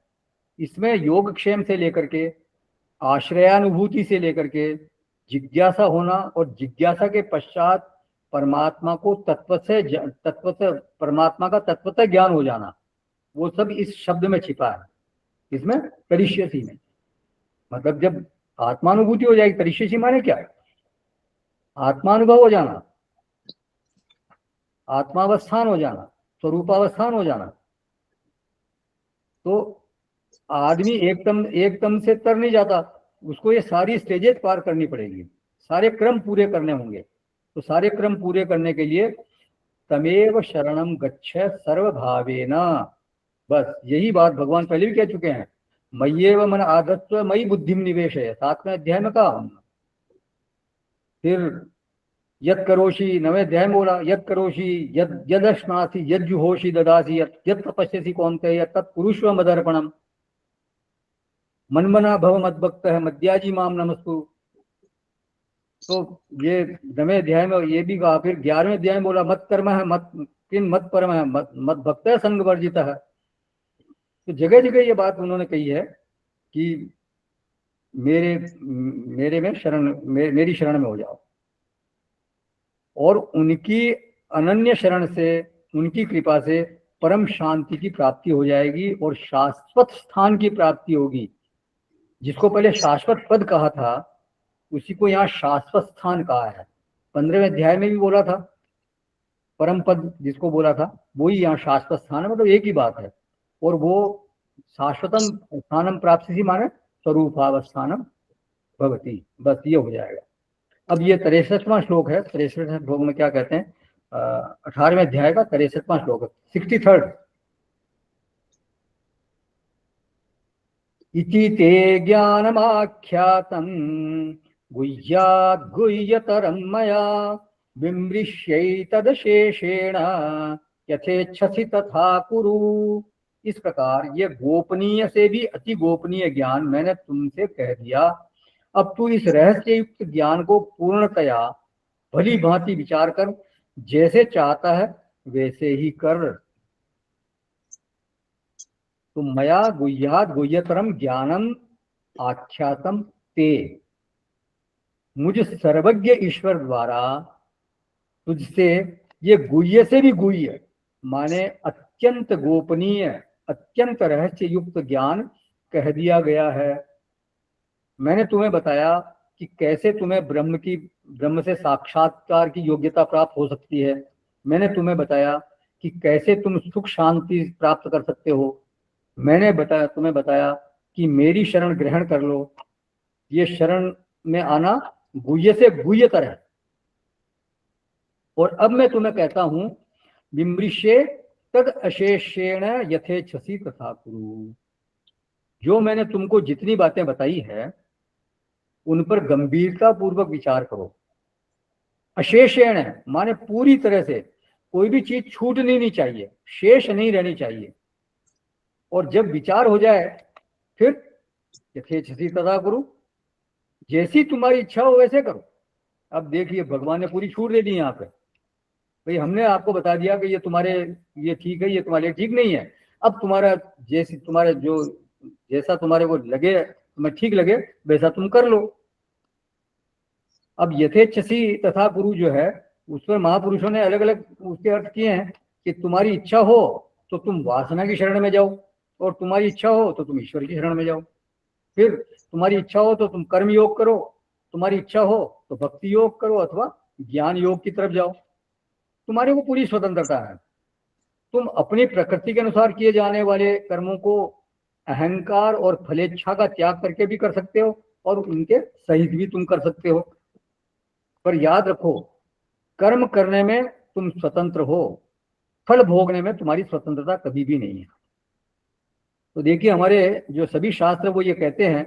इसमें योगक्षेम से लेकर के, आश्रयानुभूति से लेकर के, जिज्ञासा होना, और जिज्ञासा के पश्चात परमात्मा को परमात्मा का तत्वतः ज्ञान हो जाना, वो सब इस शब्द में छिपा है, इसमें तरिष्यसि में। मतलब जब आत्मानुभूति हो जाएगी, तरिष्यसि माने क्या है, आत्मानुभव हो जाना, आत्मावस्थान हो जाना, स्वरूपावस्थान हो जाना। तो आदमी एकदम से तर नहीं जाता, उसको ये सारी स्टेजेस पार करनी पड़ेगी, सारे क्रम पूरे करने होंगे। तो सारे क्रम पूरे करने के लिए तमेव शरणम गच्छ सर्वभावेन, बस यही बात भगवान पहले भी कह चुके हैं, मय्येव मन आधत्स्व मयि बुद्धिम निवेशय, 7वें अध्याय में कहा। फिर यत् करोषि 9वें अध्याय में बोला, यत् करोषि यदश्नासि यज्जुहोषि ददासि यत् तपस्यसि कौन्तेय तत्कुरुष्व मदर्पणम, मनमना भव मद्भक्त है मद्याजी माम नमस्तु। तो ये 9वें अध्याय में ये भी कहा। फिर 11वें अध्याय में बोला, मत कर्म है मत परम है मत भक्त है संग वर्जित है। तो जगह जगह ये बात उन्होंने कही है कि मेरी शरण में हो जाओ। और उनकी अनन्य शरण से, उनकी कृपा से परम शांति की प्राप्ति हो जाएगी और शाश्वत स्थान की प्राप्ति होगी। जिसको पहले शाश्वत पद कहा था उसी को यहाँ शाश्वत स्थान कहा है। 15वें अध्याय में भी बोला था परम पद, जिसको बोला था वही यहाँ शाश्वत स्थान है, मतलब एक ही बात है। और वो शाश्वतम स्थानम प्राप्ति माने स्वरूपावस्थानम भवती, बस ये हो जाएगा। अब ये 63वां श्लोक है। 63वें श्लोक में क्या कहते हैं? 18वें अध्याय का 63वां श्लोक है, 63rd। इति ते ज्ञानमाख्यातं गुह्याद् गुह्यतरं मया विमृश्यैतदशेषेण यथेच्छसि तथा कुरु। इस प्रकार ये गोपनीय से भी अति गोपनीय ज्ञान मैंने तुमसे कह दिया। अब तू इस रहस्य युक्त ज्ञान को पूर्णतया भली भांति विचार कर, जैसे चाहता है वैसे ही कर। तो मया गुह्यात गुह्यतरम ज्ञानम आख्यातम ते, मुझ सर्वज्ञ ईश्वर द्वारा तुझसे ये गुह्य से भी गुह्य माने अत्यंत गोपनीय, अत्यंत रहस्य युक्त ज्ञान कह दिया गया है। मैंने तुम्हें बताया कि कैसे तुम्हें ब्रह्म से साक्षात्कार की योग्यता प्राप्त हो सकती है। मैंने तुम्हें बताया कि कैसे तुम सुख शांति प्राप्त कर सकते हो। मैंने तुम्हें बताया कि मेरी शरण ग्रहण कर लो। ये शरण में आना गुह्य से गुह्यतर है। और अब मैं तुम्हें कहता हूं विमृश्ये तद अशेषेण यथेच्छसि तथा कुरु। जो मैंने तुमको जितनी बातें बताई है उन पर गंभीरता पूर्वक विचार करो। अशेषेण माने पूरी तरह से, कोई भी चीज छूटनी नहीं चाहिए, शेष नहीं रहनी चाहिए। और जब विचार हो जाए फिर यथेच्छसि तथा कुरु, जैसी तुम्हारी इच्छा हो वैसे करो। अब देखिए भगवान ने पूरी छूट दे दी यहाँ पे। भाई हमने आपको बता दिया कि ये तुम्हारे ये ठीक है, ये तुम्हारे ठीक नहीं है। अब तुम्हारा जैसा तुम्हारे को लगे, तुम्हें ठीक लगे वैसा तुम कर लो। अब यथेच्छसि तथा कुरु जो है उस पर महापुरुषों ने अलग अलग उसके अर्थ किए हैं कि तुम्हारी इच्छा हो तो तुम वासना की शरण में जाओ, और तुम्हारी इच्छा हो तो तुम ईश्वर की शरण में जाओ। फिर तुम्हारी इच्छा हो तो तुम कर्म योग करो, तुम्हारी इच्छा हो तो भक्ति योग करो अथवा ज्ञान योग की तरफ जाओ। तुम्हारे को पूरी स्वतंत्रता है। तुम अपनी प्रकृति के अनुसार किए जाने वाले कर्मों को अहंकार और फलेच्छा का त्याग करके भी कर सकते हो और उनके सहित भी तुम कर सकते हो। पर याद रखो, कर्म करने में तुम स्वतंत्र हो, फल भोगने में तुम्हारी स्वतंत्रता कभी भी नहीं है। तो देखिए हमारे जो सभी शास्त्र वो ये कहते हैं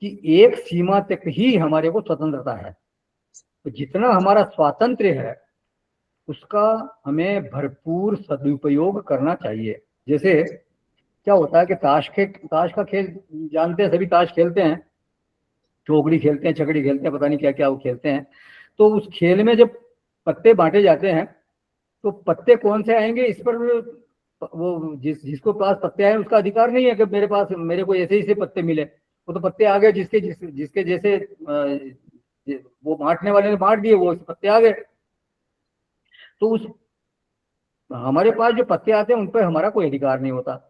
कि एक सीमा तक ही हमारे को स्वतंत्रता है। तो जितना हमारा स्वातंत्र्य है उसका हमें भरपूर सदुपयोग करना चाहिए। जैसे क्या होता है कि ताश का खेल जानते हैं, सभी ताश खेलते हैं, चौकड़ी खेलते हैं, छकड़ी खेलते हैं, पता नहीं क्या क्या वो खेलते हैं। तो उस खेल में जब पत्ते बांटे जाते हैं तो पत्ते कौन से आएंगे इस पर वो जिसको पास पत्ते आए उसका अधिकार नहीं है कि मेरे को ऐसे ही से पत्ते मिले। वो तो पत्ते आ गए जिसके जैसे वो बांटने वाले ने बांट दिए, वो पत्ते आ गए। तो उस हमारे पास जो पत्ते आते हैं उन पर हमारा कोई अधिकार नहीं होता।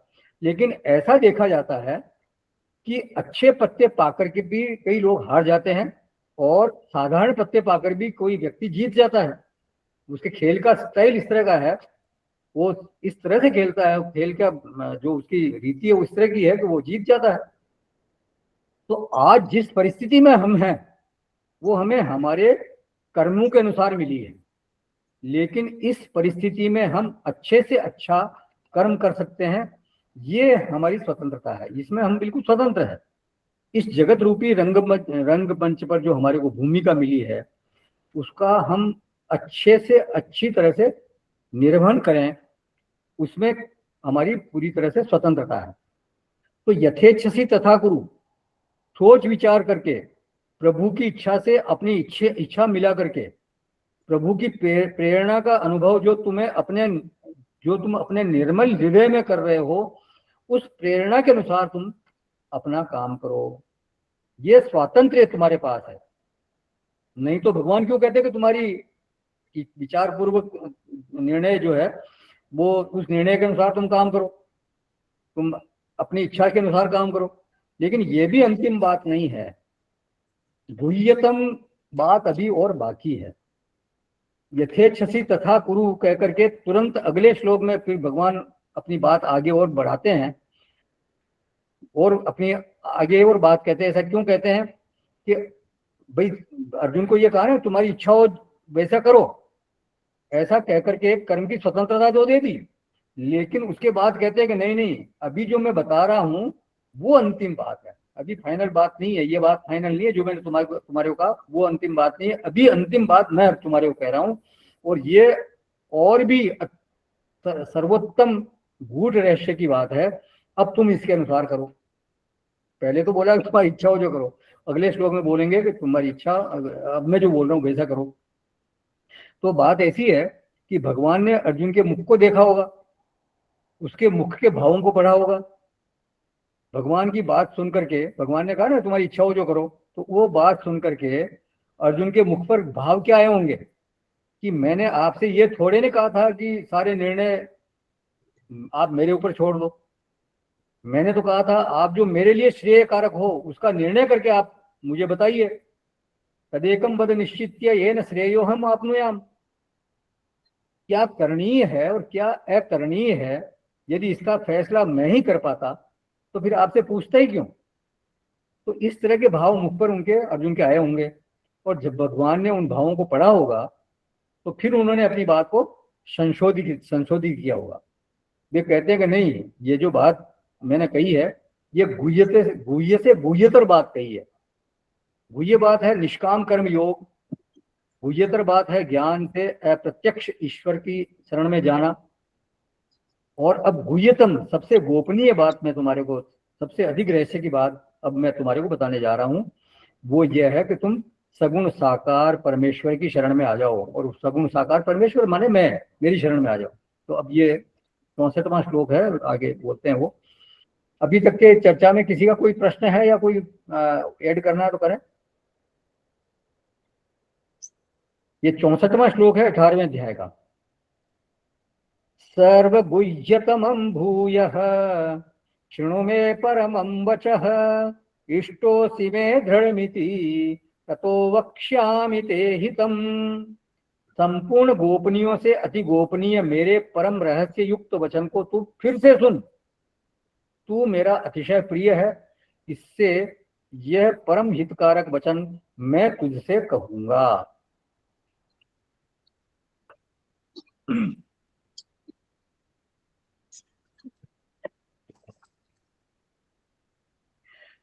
लेकिन ऐसा देखा जाता है कि अच्छे पत्ते पाकर के भी कई लोग हार जाते हैं और साधारण पत्ते पाकर भी कोई व्यक्ति जीत जाता है। उसके खेल का स्टाइल इस तरह का है, वो इस तरह से खेलता है, खेल का जो उसकी रीति है वो इस तरह की है कि वो जीत जाता है। तो आज जिस परिस्थिति में हम हैं वो हमें हमारे कर्मों के अनुसार मिली है, लेकिन इस परिस्थिति में हम अच्छे से अच्छा कर्म कर सकते हैं। ये हमारी स्वतंत्रता है, इसमें हम बिल्कुल स्वतंत्र है। इस जगत रूपी रंग मंच पर जो हमारे को भूमिका मिली है उसका हम अच्छे से अच्छी तरह से निर्वहन करें, उसमें हमारी पूरी तरह से स्वतंत्रता है। तो यथेच्छसि तथा कुरु, सोच विचार करके प्रभु की इच्छा से अपनी इच्छा मिला करके प्रभु की प्रेरणा का अनुभव जो तुम अपने निर्मल हृदय में कर रहे हो उस प्रेरणा के अनुसार तुम अपना काम करो। ये स्वातंत्र्य तुम्हारे पास है। नहीं तो भगवान क्यों कहते कि तुम्हारी विचार पूर्वक निर्णय जो है वो उस निर्णय के अनुसार तुम काम करो, तुम अपनी इच्छा के अनुसार काम करो। लेकिन ये भी अंतिम बात नहीं है, गुह्यतम बात अभी और बाकी है। यथेच्छसी तथा कुरु कह करके तुरंत अगले श्लोक में फिर भगवान अपनी बात आगे और बढ़ाते हैं और अपनी आगे और बात कहते हैं। ऐसा क्यों कहते हैं कि भाई अर्जुन को ये कहा ना तुम्हारी इच्छा हो वैसा करो, ऐसा कह करके कर्म की स्वतंत्रता तो दे दी, लेकिन उसके बाद कहते हैं कि नहीं नहीं, अभी जो मैं बता रहा हूं वो अंतिम बात है, अभी फाइनल बात नहीं है, ये बात फाइनल नहीं है जो मैंने तुम्हारे को कहा वो अंतिम बात नहीं है, अभी अंतिम बात मैं तुम्हारे को कह रहा हूं। और ये और भी सर्वोत्तम गूढ़ रहस्य की बात है, अब तुम इसके अनुसार करो। पहले तो बोला तुम्हारी इच्छा हो जो करो, अगले श्लोक में बोलेंगे कि तुम्हारी इच्छा, अब मैं जो बोल रहा हूँ वैसा करो। तो बात ऐसी है कि भगवान ने अर्जुन के मुख को देखा होगा, उसके मुख के भावों को पढ़ा होगा। भगवान की बात सुन करके, भगवान ने कहा ना तुम्हारी इच्छा हो जो करो, तो वो बात सुन करके अर्जुन के मुख पर भाव क्या आए होंगे कि मैंने आपसे ये थोड़े ने कहा था कि सारे निर्णय आप मेरे ऊपर छोड़ दो, मैंने तो कहा था आप जो मेरे लिए श्रेय कारक हो उसका निर्णय करके आप मुझे बताइए। तदेकम वद निश्चित्य येन श्रेयो हम आपनुयाम, क्या करणीय है और क्या अकरणीय है, यदि इसका फैसला मैं ही कर पाता तो फिर आपसे पूछता ही क्यों। तो इस तरह के भाव मुख पर उनके अर्जुन के आए होंगे, और जब भगवान ने उन भावों को पढ़ा होगा तो फिर उन्होंने अपनी बात को संशोधित किया होगा। वे कहते हैं कि नहीं, ये जो बात मैंने कही है ये गुह्य से गुह्यतर बात कही है। गुह्य बात है निष्काम कर्म योग, गुह्यतर बात है ज्ञान से अप्रत्यक्ष ईश्वर की शरण में जाना। और अब गुह्यतम सबसे गोपनीय बात मैं तुम्हारे को, सबसे अधिक रहस्य की बात अब मैं तुम्हारे को बताने जा रहा हूं, वो ये है कि तुम सगुण साकार परमेश्वर की शरण में आ जाओ। और सगुण साकार परमेश्वर माने मैं, मेरी शरण में आ जाओ। तो अब ये 64वां श्लोक है, आगे बोलते हैं वो। अभी तक के चर्चा में किसी का कोई प्रश्न है या कोई ऐड करना है तो करें। ये 64वां श्लोक है 18वें अध्याय का। सर्वगुह्यतमं भूयः शृणु मे परमं वचः, इष्टोऽसि मे दृढमिति ततो वक्ष्यामि ते हितम्। संपूर्ण गोपनीयों से अति गोपनीय मेरे परम रहस्य युक्त वचन को तू फिर से सुन। तू मेरा अतिशय प्रिय है, इससे यह परम हितकारक वचन मैं तुझसे कहूंगा।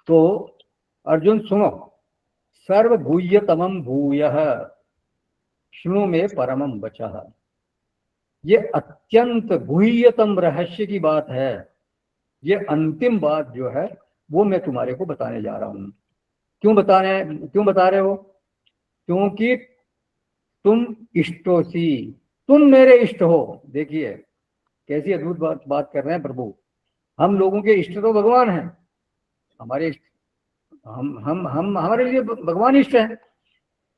तो अर्जुन सुनो, सर्वगुह्यतमं भूयः शृणु मे परमं वचः, ये अत्यंत गुह्यतम रहस्य की बात है। ये अंतिम बात जो है वो मैं तुम्हारे को बताने जा रहा हूं। क्यों बता रहे हो? क्योंकि तुम इष्टोसी, तुम मेरे इष्ट हो। देखिए कैसी अद्भुत बात कर रहे हैं प्रभु। हम लोगों के इष्ट तो भगवान हैं, हमारे इष्ट, हम हमारे लिए भगवान इष्ट हैं,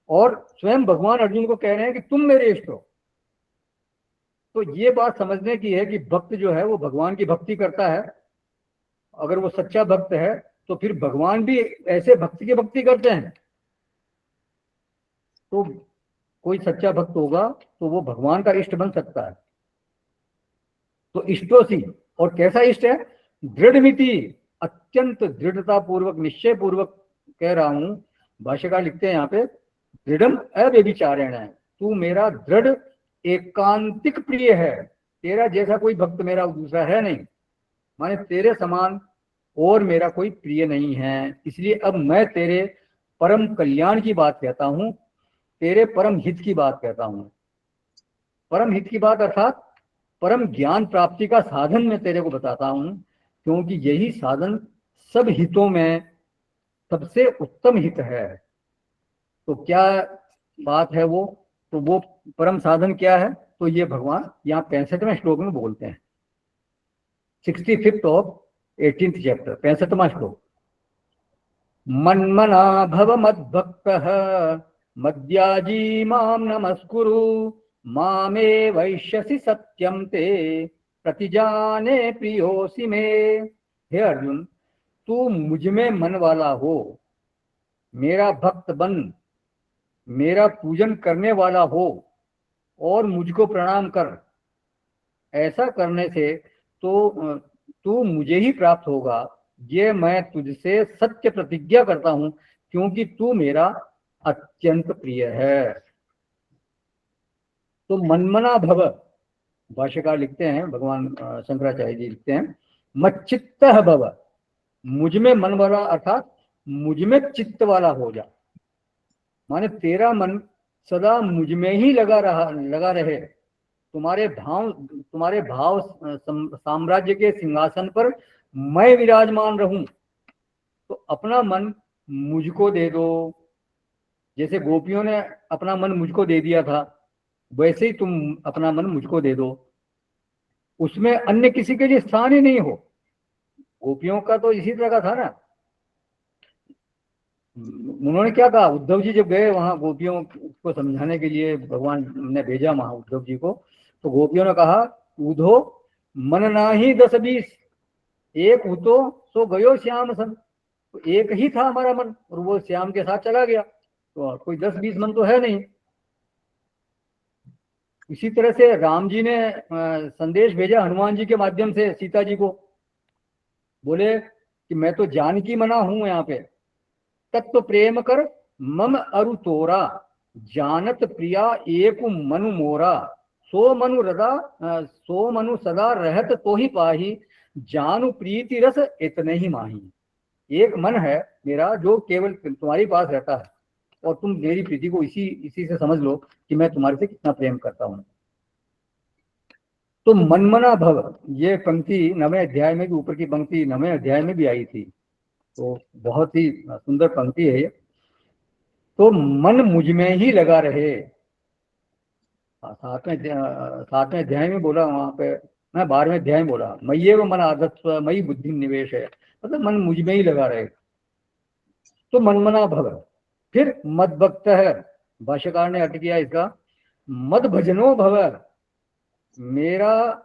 और स्वयं भगवान अर्जुन को कह रहे हैं कि तुम मेरे इष्ट हो। तो ये बात समझने की है कि भक्त जो है वो भगवान की भक्ति करता है। अगर वो सच्चा भक्त है तो फिर भगवान भी ऐसे भक्त की भक्ति करते हैं। तो कोई सच्चा भक्त होगा तो वो भगवान का इष्ट बन सकता है। तो इष्टोसी, और कैसा इष्ट है? दृढ़मिति, अत्यंत दृढ़ता पूर्वक, निश्चय पूर्वक कह रहा हूं। भाष्यकार लिखते हैं यहाँ पे, दृढ़म अव्यभिचारेण है, तू मेरा दृढ़ एकांतिक प्रिय है। तेरा जैसा कोई भक्त मेरा दूसरा है नहीं, माने तेरे समान और मेरा कोई प्रिय नहीं है। इसलिए अब मैं तेरे परम कल्याण की बात कहता हूं, तेरे परम हित की बात कहता हूं। परम हित की बात अर्थात परम ज्ञान प्राप्ति का साधन मैं तेरे को बताता हूं, क्योंकि यही साधन सब हितों में सबसे उत्तम हित है। तो क्या बात है वो? तो वो परम साधन क्या है? तो ये भगवान यहाँ 65वें श्लोक में बोलते हैं, 65th ऑफ 18th चैप्टर, 65वां श्लोक। मन्मना भव मद्भक्तः मद्याजी मां नमस्कुरु मामे वैश्यसि सत्यम ते प्रतिजाने प्रियोसि मे। हे अर्जुन, तू मुझ में मन वाला हो, मेरा भक्त बन, मेरा पूजन करने वाला हो और मुझको प्रणाम कर। ऐसा करने से तो तू मुझे ही प्राप्त होगा, ये मैं तुझसे सत्य प्रतिज्ञा करता हूं, क्योंकि तू मेरा अत्यंत प्रिय है। तो मनमना भव, भाष्यकार लिखते हैं, भगवान शंकराचार्य जी लिखते हैं, मच्चित्तः भव, मुझ में मन वाला अर्थात मुझ में चित्त वाला हो जा, माने तेरा मन सदा मुझ में ही लगा रहे, तुम्हारे भाव साम्राज्य के सिंहासन पर मैं विराजमान रहूं। तो अपना मन मुझको दे दो, जैसे गोपियों ने अपना मन मुझको दे दिया था, वैसे ही तुम अपना मन मुझको दे दो, उसमें अन्य किसी के लिए स्थान ही नहीं हो। गोपियों का तो इसी तरह का था ना। उन्होंने क्या कहा, उद्धव जी जब गए वहां गोपियों को समझाने के लिए, भगवान ने भेजा वहां उद्धव जी को, तो गोपियों ने कहा, उधो मन नाही 10-20, एक उतो सो गयो श्याम सन। तो एक ही था हमारा मन और वो श्याम के साथ चला गया, तो कोई 10-20 मन तो है नहीं। इसी तरह से राम जी ने संदेश भेजा हनुमान जी के माध्यम से सीता जी को, बोले कि मैं तो जानकी मना हूं यहाँ पे, तत्व प्रेम कर मम अरु तोरा, जानत प्रिया एक मनु मोरा, सो मनु सदा रहत तो ही पाही, जानु प्रीति रस इतने ही माही। एक मन है मेरा जो केवल तुम्हारे पास रहता है, और तुम मेरी प्रीति को इसी से समझ लो कि मैं तुम्हारे से कितना प्रेम करता हूं। तो मनमना भव, ये पंक्ति 9वें अध्याय में भी, ऊपर की पंक्ति 9वें अध्याय में भी आई थी, तो बहुत ही सुंदर पंक्ति है ये। तो मन मुझ में ही लगा रहे, 7वें अध्याय में बोला वहां पे, मैं 12वें अध्याय में बोला, मय्येव मन आधत्स्व मयि बुद्धि निवेश है, मतलब मन मुझ में ही लगा रहे। तो मनमना भव। फिर मद भक्त है, भाष्यकार ने अर्थ किया इसका, मद भजनो भव, मेरा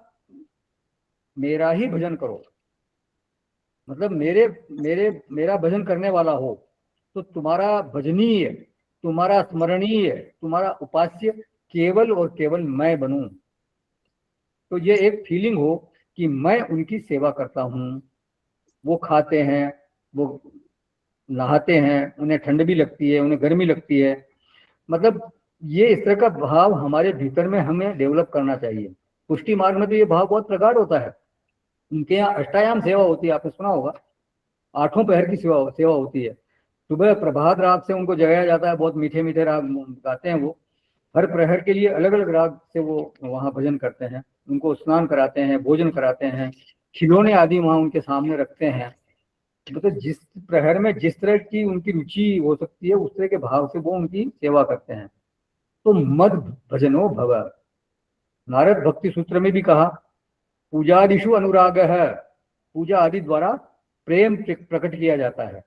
ही भजन करो, मतलब मेरा भजन करने वाला हो। तो तुम्हारा भजनीय, तुम्हारा स्मरणीय, तुम्हारा उपास्य केवल और केवल मैं बनूं। तो ये एक फीलिंग हो कि मैं उनकी सेवा करता हूं, वो खाते हैं, वो नहाते हैं, उन्हें ठंड भी लगती है, उन्हें गर्मी लगती है, मतलब ये इस तरह का भाव हमारे भीतर में हमें डेवलप करना चाहिए। पुष्टि मार्ग में तो ये भाव बहुत प्रगाढ़ होता है। उनके यहाँ अष्टायाम सेवा होती है, आपने सुना होगा, 8 पहर की सेवा होती है। सुबह प्रभात राग से उनको जगाया जाता है, बहुत मीठे मीठे राग गाते हैं वो, हर प्रहर के लिए अलग अलग राग से वो वहाँ भजन करते हैं, उनको स्नान कराते हैं, भोजन कराते हैं, खिलौने आदि वहाँ उनके सामने रखते हैं। मतलब जिस प्रहर में जिस तरह की उनकी रुचि हो सकती है, उस तरह के भाव से वो उनकी सेवा करते हैं। तो मद भजनो भव। नारद भक्ति सूत्र में भी कहा, पूजादिषु अनुराग है, पूजा आदि द्वारा प्रेम प्रकट किया जाता है।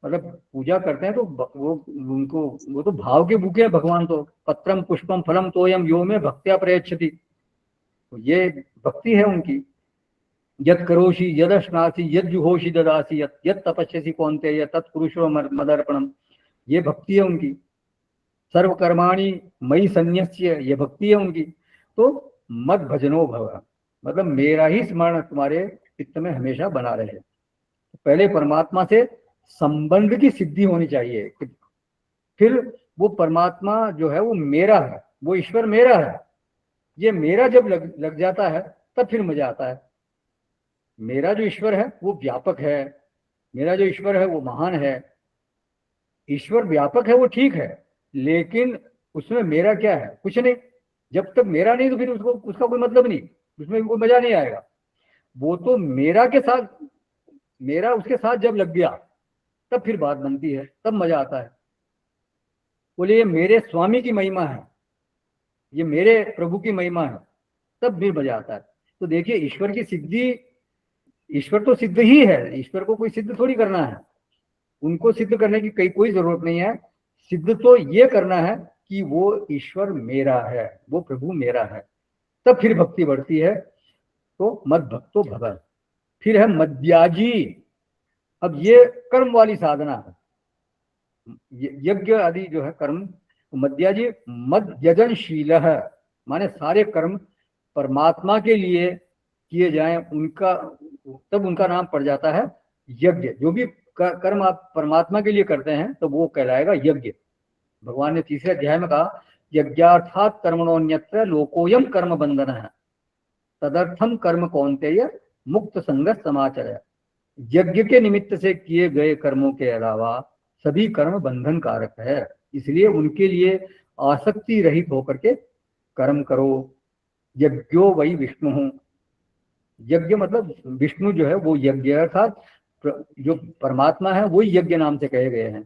मतलब पूजा करते हैं तो वो तो भाव के भूखे हैं भगवान। तो पत्रम पुष्पम फलम तोयम यो में भक्त्या प्रयच्छति, तो ये भक्ति है उनकी। यद करोषि यदश्नासी यद जुहोषि ददासी यद तपस्यसि कौन्तेय तत्पुरुषो मदर्पणम, ये भक्ति है उनकी। सर्वकर्माणि मयि संन्यस्य, ये भक्ति है उनकी। तो मद भजनो भव, मतलब मेरा ही स्मरण तुम्हारे चित्त में हमेशा बना रहे। पहले परमात्मा से संबंध की सिद्धि होनी चाहिए, फिर वो परमात्मा जो है वो मेरा है, वो ईश्वर मेरा है। ये मेरा जब लग जाता है तब फिर मजा आता है। मेरा जो ईश्वर है वो व्यापक है, मेरा जो ईश्वर है वो महान है। ईश्वर व्यापक है वो ठीक है, लेकिन उसमें मेरा क्या है? कुछ नहीं। जब तक मेरा नहीं तो फिर उसका कोई मतलब नहीं, उसमें कोई मजा नहीं आएगा। वो तो मेरा के साथ, मेरा उसके साथ जब लग गया तब फिर बात बनती है, तब मजा आता है। बोले ये मेरे स्वामी की महिमा है, ये मेरे प्रभु की महिमा है, तब फिर मजा आता है। तो देखिए ईश्वर की सिद्धि, ईश्वर तो सिद्ध ही है, ईश्वर को कोई सिद्ध थोड़ी करना है, उनको सिद्ध करने की कोई जरूरत नहीं है। सिद्ध तो ये करना है कि वो ईश्वर मेरा है, वो प्रभु मेरा है, तब फिर भक्ति बढ़ती है। तो मद भक्तो भव। फिर है मद्याजी। अब ये कर्म वाली साधना है, यज्ञ आदि जो है कर्म। मद्याजी मद यजनशील है, माने सारे कर्म परमात्मा के लिए किए जाएं, उनका तब उनका नाम पड़ जाता है यज्ञ। जो भी कर्म आप परमात्मा के लिए करते हैं तो वो कहलाएगा यज्ञ। भगवान ने तीसरे अध्याय में कहा, यज्ञार्थात कर्मणोन्यत्र लोकोयम कर्म बंधन है, तदर्थम कर्म कौन्तेय मुक्त संगत समाचर। यज्ञ के निमित्त से किए गए कर्मों के अलावा सभी कर्म बंधन कारक है, इसलिए उनके लिए आसक्ति रहित होकर के कर्म करो। यज्ञो वही विष्णु, यज्ञ मतलब विष्णु जो है वो यज्ञ, अर्थात जो परमात्मा है वही यज्ञ नाम से कहे गए हैं।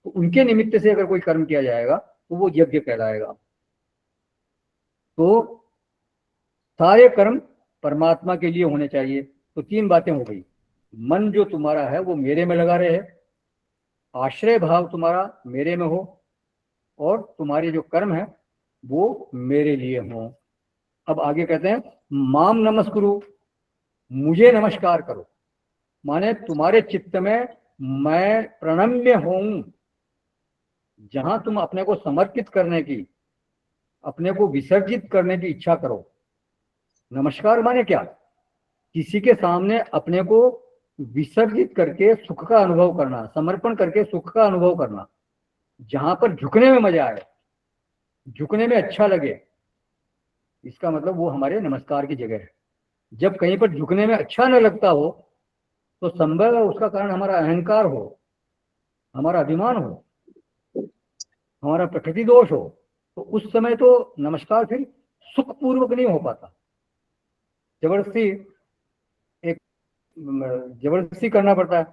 तो उनके निमित्त से अगर कोई कर्म किया जाएगा तो वो यज्ञ कहलाएगा। तो सारे कर्म परमात्मा के लिए होने चाहिए। तो तीन बातें हो गई, मन जो तुम्हारा है वो मेरे में लगा रहे, आश्रय भाव तुम्हारा मेरे में हो, और तुम्हारे जो कर्म है वो मेरे लिए हो। अब आगे कहते हैं माम नमस्कुरु, मुझे नमस्कार करो, माने तुम्हारे चित्त में मैं प्रणम्य हूं। जहां तुम अपने को समर्पित करने की, अपने को विसर्जित करने की इच्छा करो। नमस्कार माने क्या? किसी के सामने अपने को विसर्जित करके सुख का अनुभव करना, समर्पण करके सुख का अनुभव करना, जहां पर झुकने में मजा आए, झुकने में अच्छा लगे, इसका मतलब वो हमारे नमस्कार की जगह है। जब कहीं पर झुकने में अच्छा न लगता हो तो संभव है उसका कारण हमारा अहंकार हो, हमारा अभिमान हो, हमारा प्रकृति दोष हो। तो उस समय तो नमस्कार फिर सुखपूर्वक नहीं हो पाता, जबरदस्ती करना पड़ता है।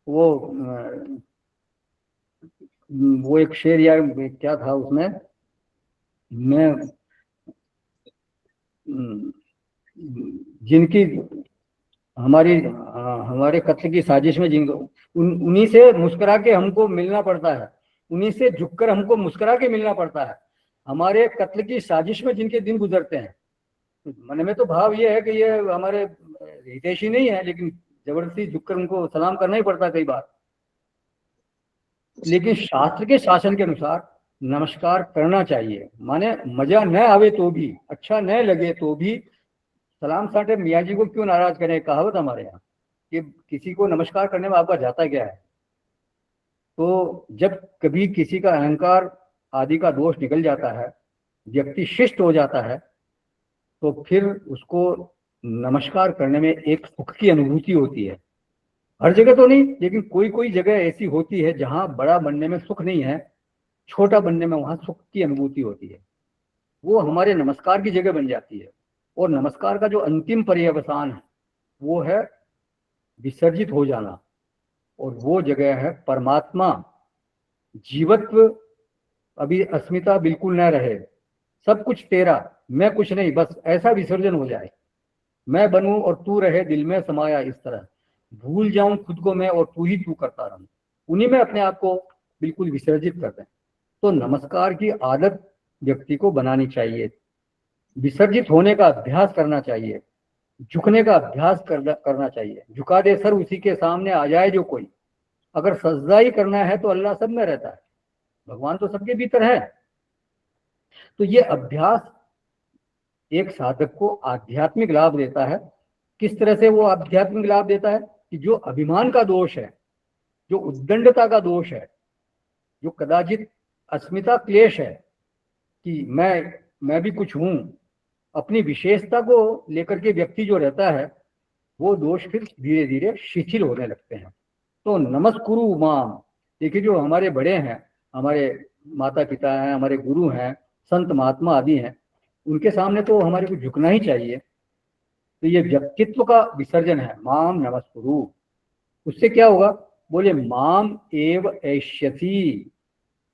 वो एक शेर या क्या था उसमें, मैं जिनकी हमारे कत्ल की साजिश में जिनको उन्हीं से मुस्कुरा के हमको मिलना पड़ता है, उन्हीं से झुककर हमको मुस्कुरा के मिलना पड़ता है। हमारे कत्ल की साजिश में जिनके दिन गुजरते हैं, मन में तो भाव ये है कि ये हमारे हितैषी नहीं है, लेकिन जबरदस्ती झुककर उनको सलाम करना ही पड़ता है कई बार। लेकिन शास्त्र के शासन के अनुसार नमस्कार करना चाहिए, माने मजा न आवे तो भी, अच्छा न लगे तो भी सलाम साटे मियाँ जी को क्यों नाराज करें। कहावत हमारे यहाँ कि किसी को नमस्कार करने में आपका जाता क्या है। तो जब कभी किसी का अहंकार आदि का दोष निकल जाता है, व्यक्ति शिष्ट हो जाता है, तो फिर उसको नमस्कार करने में एक सुख की अनुभूति होती है। हर जगह तो नहीं, लेकिन कोई कोई जगह ऐसी होती है जहां बड़ा बनने में सुख नहीं है, छोटा बनने में वहां सुख की अनुभूति होती है। वो हमारे नमस्कार की जगह बन जाती है। और नमस्कार का जो अंतिम पर्यवसान है वो है विसर्जित हो जाना, और वो जगह है परमात्मा। जीवत्व, अभी अस्मिता बिल्कुल न रहे, सब कुछ तेरा, मैं कुछ नहीं, बस ऐसा विसर्जन हो जाए। मैं बनूं और तू रहे दिल में समाया, इस तरह भूल जाऊं खुद को मैं और तू ही तू करता रहूं, उन्हीं में अपने आप को बिल्कुल विसर्जित कर दें। तो नमस्कार की आदत व्यक्ति को बनानी चाहिए, विसर्जित होने का अभ्यास करना चाहिए, झुकने का अभ्यास करना चाहिए। झुका दे सर उसी के सामने आ जाए जो कोई। अगर सजदा ही करना है तो अल्लाह सब में रहता है, भगवान तो सबके भीतर है। तो ये अभ्यास एक साधक को आध्यात्मिक लाभ देता है। किस तरह से वो आध्यात्मिक लाभ देता है कि जो अभिमान का दोष है, जो उद्दंडता का दोष है, जो कदाचित अस्मिता क्लेश है कि मैं भी कुछ हूं, अपनी विशेषता को लेकर के व्यक्ति जो रहता है, वो दोष फिर धीरे धीरे शिथिल होने लगते हैं। तो नमस्कुरु माम, देखिए जो हमारे बड़े हैं, हमारे माता पिता हैं, हमारे गुरु हैं, संत महात्मा आदि हैं, उनके सामने तो हमारे को झुकना ही चाहिए। तो ये व्यक्तित्व का विसर्जन है, माम नमस्कुरु। उससे क्या होगा? बोले माम एव ऐष्यसि,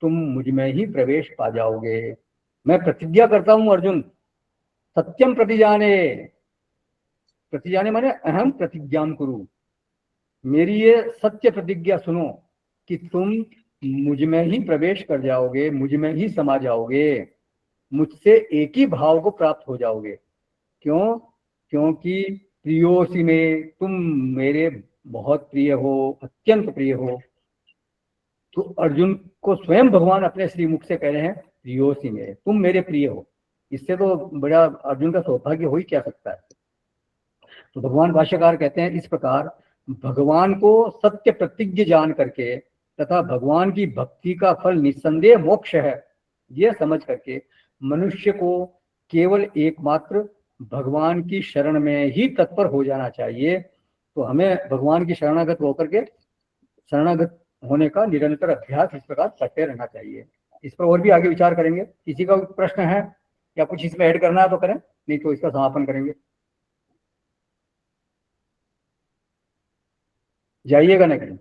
तुम मुझ में ही प्रवेश पा जाओगे। मैं प्रतिज्ञा करता हूं अर्जुन, सत्यम प्रतिजाने, प्रतिजाने माने अहम प्रतिज्ञाम कुरु, मेरी ये सत्य प्रतिज्ञा सुनो कि तुम मुझ में ही प्रवेश कर जाओगे, मुझ में ही समा जाओगे, मुझसे एक ही भाव को प्राप्त हो जाओगे। क्यों? क्योंकि प्रियोसी में, तुम मेरे बहुत प्रिय हो, अत्यंत प्रिय हो। तो अर्जुन को स्वयं भगवान अपने श्रीमुख से कह रहे हैं, प्रियोसी में, तुम मेरे प्रिय हो। इससे तो बड़ा अर्जुन का सौभाग्य हो ही क्या सकता है। तो भगवान भाष्यकार कहते हैं, इस प्रकार भगवान को सत्य प्रतिज्ञ जान करके तथा भगवान की भक्ति का फल निस्संदेह मोक्ष है, यह समझ करके मनुष्य को केवल एकमात्र भगवान की शरण में ही तत्पर हो जाना चाहिए। तो हमें भगवान की शरणागत होकर के, शरणागत होने का निरंतर अभ्यास इस प्रकार करते रहना चाहिए। इस पर और भी आगे विचार करेंगे। किसी का प्रश्न है या कुछ इसमें ऐड करना है तो करें, नहीं तो इसका समापन करेंगे। जाइएगा ना कहीं।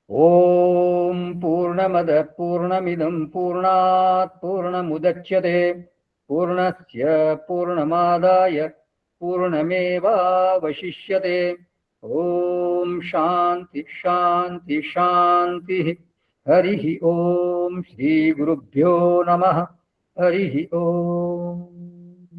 ओम पूर्णमद पूर्णमिदं पूर्णात् पूर्णमुदच्यते पूर्णस्य पूर्णमादाय पूर्णमेवावशिष्यते। ओम शांति शांति शांति। हरि ओम। श्री गुरुभ्यो नमः। हरि ओम।